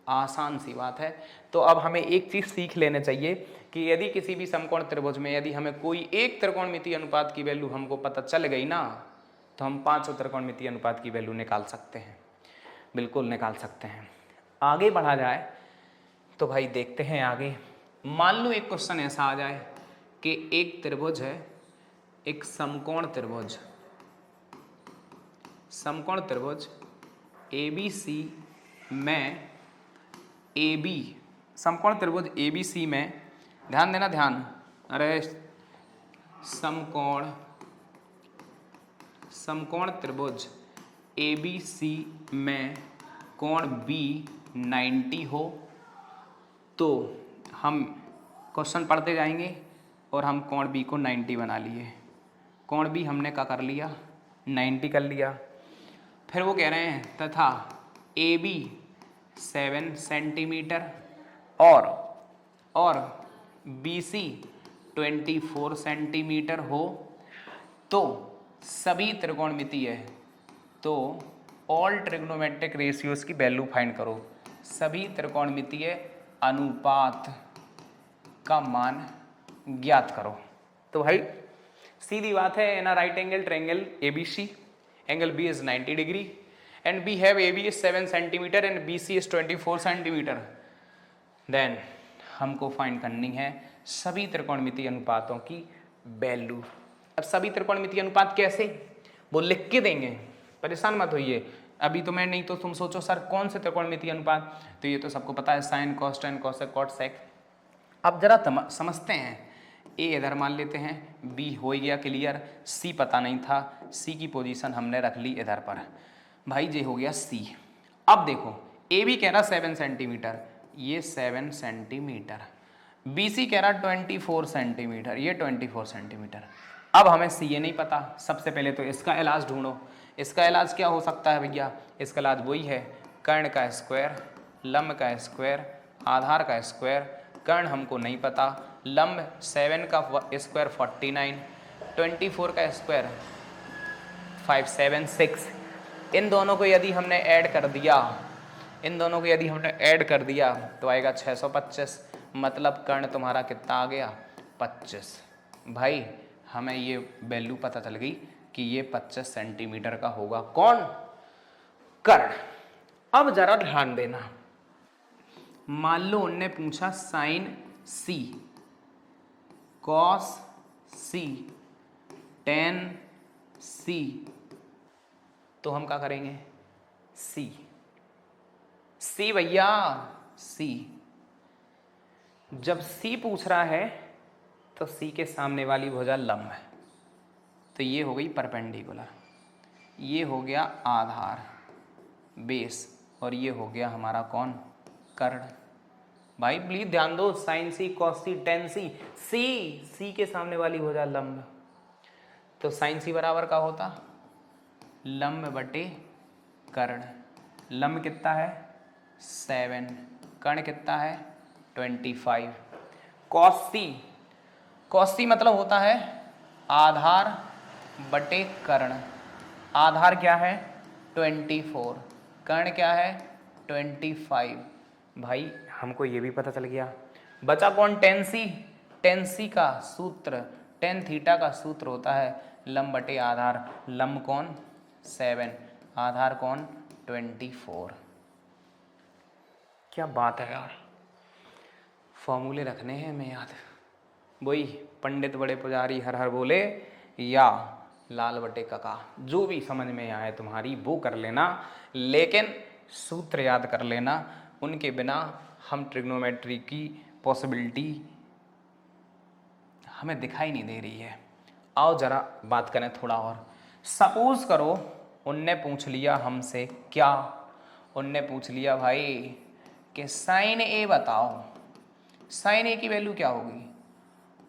Speaker 1: आसान सी बात है। तो अब हमें एक चीज़ सीख लेने चाहिए कि यदि किसी भी समकोण त्रिभुज में यदि हमें कोई एक त्रिकोणमितीय अनुपात की वैल्यू हमको पता चल गई ना, तो हम 5 त्रिकोणमितीय अनुपात की वैल्यू निकाल सकते हैं, बिल्कुल निकाल सकते हैं। आगे बढ़ा जाए तो भाई देखते हैं आगे। मान लो एक क्वेश्चन ऐसा आ जाए कि एक त्रिभुज है, एक समकोण त्रिभुज ABC में समकोण त्रिभुज ABC में, ध्यान देना ध्यान, अरे समकोण त्रिभुज ABC में कोण B 90 हो, तो हम क्वेश्चन पढ़ते जाएंगे और हम कोण B को 90 बना लिए। कोण B हमने क्या कर लिया? 90 कर लिया। फिर वो कह रहे हैं तथा AB 7 सेंटीमीटर और BC 24 सेंटीमीटर हो तो सभी त्रिकोणमितीय, तो ऑल ट्रिग्नोमेट्रिक रेशियोज की वैल्यू फाइंड करो, सभी त्रिकोणमितीय अनुपात का मान ज्ञात करो। तो भाई सीधी बात है, in a right angle triangle ABC, angle B is 90 degree and we have AB is 7 centimeter and BC is 24 centimeter, then हमको फाइंड करनी है सभी त्रिकोणमितीय अनुपातों की वैल्यू। अब सभी त्रिकोणमितीय अनुपात कैसे, वो लिख के देंगे, परेशान मत होइए। अभी तो मैं नहीं तो तुम सोचो सर कौन से त्रिकोणमितीय अनुपात, तो ये तो सबको पता है, sine cos tan cosec cot sec. अब जरा समझते हैं, ए इधर मान लेते हैं, बी हो गया क्लियर, सी पता नहीं था, सी की पोजीशन हमने रख ली इधर पर, भाई जे हो गया सी। अब देखो ए बी कह रहा 7 सेंटीमीटर, ये 7 सेंटीमीटर, बी सी कह रहा 24 सेंटीमीटर, ये 24 सेंटीमीटर। अब हमें सी ये नहीं पता, सबसे पहले तो इसका इलाज ढूंढो। इसका इलाज क्या हो सकता है भैया, इसका इलाज वही है, कर्ण का स्क्वायर, लंब का स्क्वायर, आधार का स्क्वायर। कर्ण हमको नहीं पता, लंब 7 का स्क्वायर 49, 24 का स्क्वायर 576। इन दोनों को यदि हमने ऐड कर दिया, इन दोनों को यदि हमने ऐड कर दिया तो आएगा 625, मतलब कर्ण तुम्हारा कितना आ गया 25। भाई हमें ये वैल्यू पता चल गई कि ये 25 सेंटीमीटर का होगा, कौन, कर्ण। अब जरा ध्यान देना, मान लो उनने पूछा sine C, cos C, tan C, तो हम क्या करेंगे, C भैया C। जब C पूछ रहा है तो C के सामने वाली भुजा लंब है, तो ये हो गई परपेंडिकुलर, ये हो गया आधार बेस, और ये हो गया हमारा कौन, कर्ण। भाई प्लीज ध्यान दो, sine C cos C tan C के सामने वाली भुजा लंब, तो साइन C बराबर का होता लंब बटे कर्ण। लंब कितना है 7, कर्ण कितना है 25। कॉस C मतलब होता है आधार बटे कर्ण। आधार क्या है 24, कर्ण क्या है 25। भाई हमको ये भी पता चल गया, बचा कौन, टेन सी का सूत्र, टेन थीटा का सूत्र होता है लंब बटे आधार। लंब कौन 7, आधार कौन 24। क्या बात है यार, फॉर्मूले रखने हैं हमें याद, वही पंडित बड़े पुजारी हर हर बोले, या लाल बटे कका, जो भी समझ में आए तुम्हारी वो कर लेना, लेकिन सूत्र याद कर लेना, उनके बिना हम ट्रिग्नोमेट्री की पॉसिबिलिटी हमें दिखाई नहीं दे रही है। आओ जरा बात करें थोड़ा और। सपोज करो उनने पूछ लिया हमसे क्या, उनने पूछ लिया भाई कि साइन ए बताओ, साइन ए की वैल्यू क्या होगी,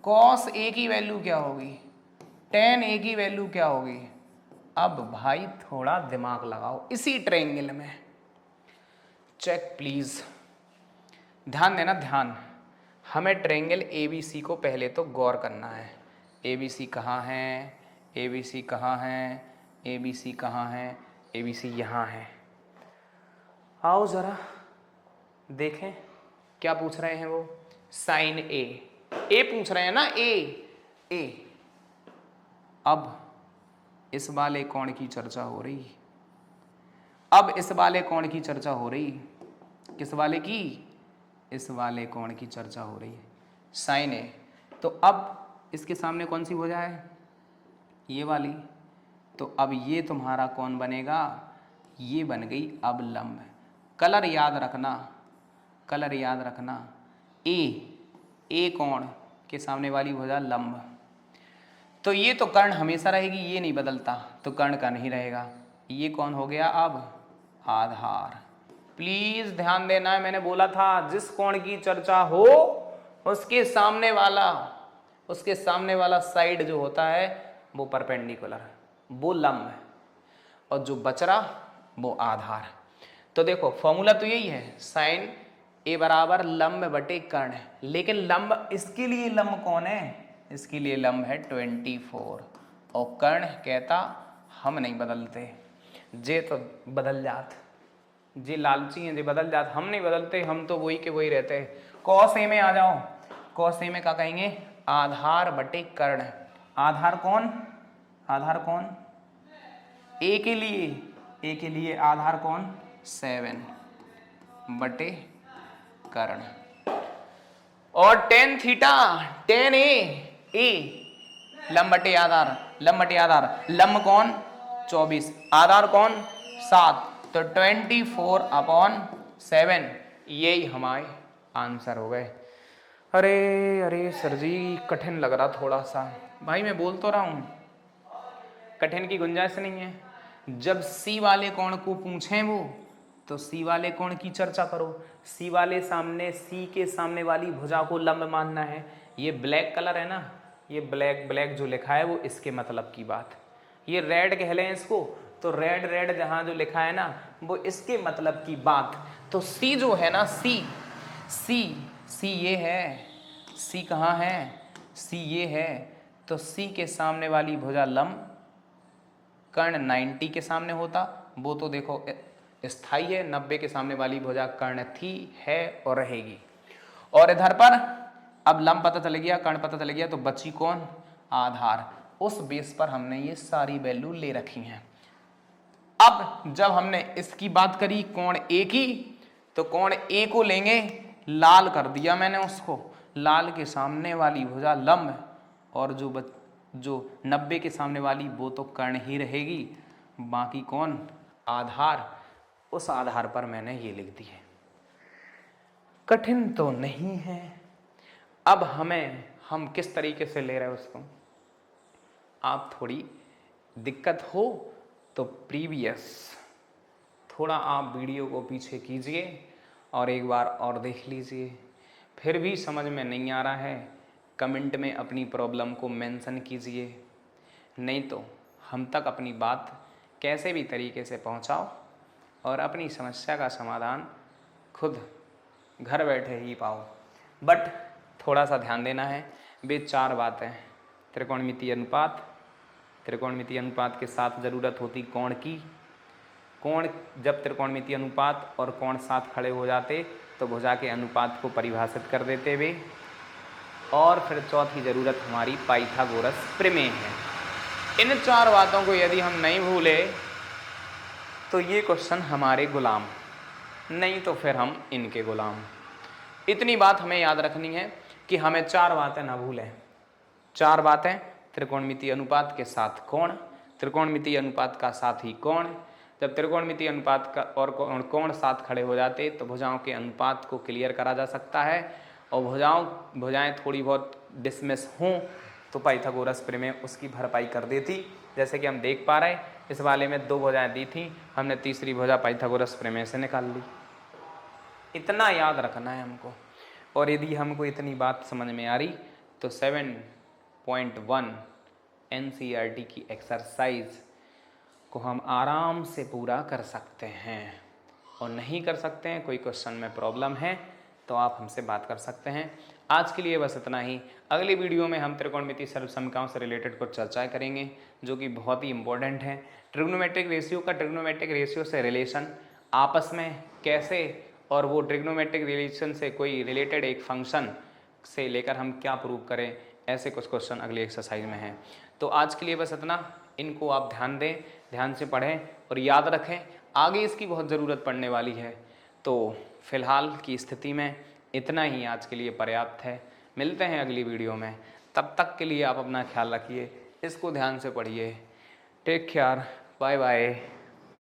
Speaker 1: कॉस ए की वैल्यू क्या होगी, टेन ए की वैल्यू क्या होगी। अब भाई थोड़ा दिमाग लगाओ इसी ट्रायंगल में, चेक प्लीज, ध्यान देना ध्यान। हमें ट्रायंगल ABC को पहले तो गौर करना है। ABC कहाँ है, ABC कहाँ है, ABC कहाँ है, ABC यहाँ है। आओ जरा देखें क्या पूछ रहे हैं वो, साइन ए पूछ रहे हैं ना, ए। अब इस वाले कोण की चर्चा हो रही, अब इस वाले कोण की चर्चा हो रही, किस वाले की, इस वाले कोण की चर्चा हो रही है, साइन ए। तो अब इसके सामने कौन सी भुजा है, ये वाली, तो अब ये तुम्हारा कौन बनेगा, ये बन गई अब लंब। कलर याद रखना, कलर याद रखना, ए कोण के सामने वाली भुजा लंब, तो ये तो कर्ण हमेशा रहेगी, ये नहीं बदलता, तो कर्ण का नहीं रहेगा। ये कौन हो गया अब, आधार। प्लीज ध्यान देना है, मैंने बोला था जिस कोण की चर्चा हो उसके सामने वाला साइड जो होता है वो परपेंडिकुलर, वो लंब है, और जो बच रहा वो आधार। तो देखो फॉर्मूला तो यही है, साइन ए बराबर लंब बटे कर्ण, लेकिन लंब इसके लिए लंब कौन है, इसके लिए लंब है 24 और कर्ण कहता हम नहीं बदलते, जे तो बदल जात, जे लालची हैं जे बदल जात, हम नहीं बदलते, हम तो वही के वही रहते हैं। कॉस ए में आ जाओ, कॉस ए में क्या कहेंगे, आधार बटे कर्ण। आधार कौन, आधार कौन, ए के लिए आधार कौन 7 बटे कर्ण। और टेन थीटा, टेन ए लंब बटे आधार, लंब बटे आधार, लंब कौन 24, आधार कौन 7, तो 24/7 यही हमारे आंसर हो गए। अरे अरे सर जी कठिन लग रहा थोड़ा सा, भाई मैं बोल तो रहा हूं कठिन की गुंजाइश नहीं है। जब सी वाले कोण को पूछें वो, तो सी वाले कोण की चर्चा करो, सी वाले सामने, सी के सामने वाली भुजा को लंब मानना है। ये ब्लैक कलर है ना, ये ब्लैक ब्लैक जो लिखा है वो इसके मतलब की बात, ये रेड कह लें इसको, तो रेड रेड जहां जो लिखा है ना वो इसके मतलब की बात। तो सी जो है ना, सी सी सी ये है, सी कहाँ है, सी ये है, तो सी के सामने वाली भुजा लंब, कर्ण 90 के सामने होता, वो तो देखो स्थाई है, 90 के सामने वाली भुजा कर्ण थी, है और रहेगी। और इधर पर अब लंब पता चल गया, कर्ण पता चल गया, तो बची कौन, आधार। उस बेस पर हमने ये सारी वैल्यू ले रखी हैं। अब जब हमने इसकी बात करी कोण ए की, तो कोण ए को लेंगे, लाल कर दिया मैंने उसको, लाल के सामने वाली भुजा लंब, और जो 90 के सामने वाली वो तो कर्ण ही रहेगी, बाकी कौन आधार। उस आधार पर मैंने ये लिख दी है, कठिन तो नहीं है। अब हम किस तरीके से ले रहे हैं उसको, आप थोड़ी दिक्कत हो तो प्रीवियस थोड़ा आप वीडियो को पीछे कीजिए और एक बार और देख लीजिए। फिर भी समझ में नहीं आ रहा है, कमेंट में अपनी प्रॉब्लम को मेंशन कीजिए, नहीं तो हम तक अपनी बात कैसे भी तरीके से पहुंचाओ और अपनी समस्या का समाधान खुद घर बैठे ही पाओ। बट थोड़ा सा ध्यान देना है, वे 4 बातें, त्रिकोणमितीय अनुपात, त्रिकोणमितीय अनुपात के साथ ज़रूरत होती कोण की, कोण जब त्रिकोणमितीय अनुपात और कोण साथ खड़े हो जाते तो भुजा के अनुपात को परिभाषित कर देते वे, और फिर चौथी ज़रूरत हमारी पाइथागोरस प्रमेय है। इन 4 बातों को यदि हम नहीं भूले तो ये क्वेश्चन हमारे गुलाम, नहीं तो फिर हम इनके गुलाम। इतनी बात हमें याद रखनी है कि हमें 4 बातें ना भूलें। 4 बातें, त्रिकोणमितीय अनुपात के साथ कोण, त्रिकोणमितीय अनुपात का साथ ही कोण, जब त्रिकोणमितीय अनुपात का और कोण साथ खड़े हो जाते तो भुजाओं के अनुपात को क्लियर करा जा सकता है, और भुजाएं थोड़ी बहुत डिसमिस हों तो पाइथागोरस प्रमेय उसकी भरपाई कर देती। जैसे कि हम देख पा रहे हैं इस वाले में 2 भुजाएं दी थी, हमने तीसरी भुजा पाइथागोरस प्रमेय से निकाल ली। इतना याद रखना है हमको। और यदि हमको इतनी बात समझ में आ रही तो 7.1 NCERT की एक्सरसाइज को हम आराम से पूरा कर सकते हैं, और नहीं कर सकते हैं, कोई क्वेश्चन में प्रॉब्लम है तो आप हमसे बात कर सकते हैं। आज के लिए बस इतना ही। अगली वीडियो में हम त्रिकोणमितीय सर्वसमीकरणों से रिलेटेड कुछ चर्चाएं करेंगे जो कि बहुत ही इंपॉर्टेंट है। ट्रिग्नोमेट्रिक रेशियो का ट्रिग्नोमेट्रिक रेशियो से रिलेशन आपस में कैसे, और वो ट्रिग्नोमेट्रिक रिलेशन से कोई रिलेटेड एक फंक्शन से लेकर हम क्या प्रूव करें, ऐसे कुछ क्वेश्चन अगली एक्सरसाइज में हैं। तो आज के लिए बस इतना। इनको आप ध्यान दें, ध्यान से पढ़ें और याद रखें, आगे इसकी बहुत ज़रूरत पड़ने वाली है। तो फिलहाल की स्थिति में इतना ही आज के लिए पर्याप्त है। मिलते हैं अगली वीडियो में, तब तक के लिए आप अपना ख्याल रखिए, इसको ध्यान से पढ़िए। Take care, bye bye.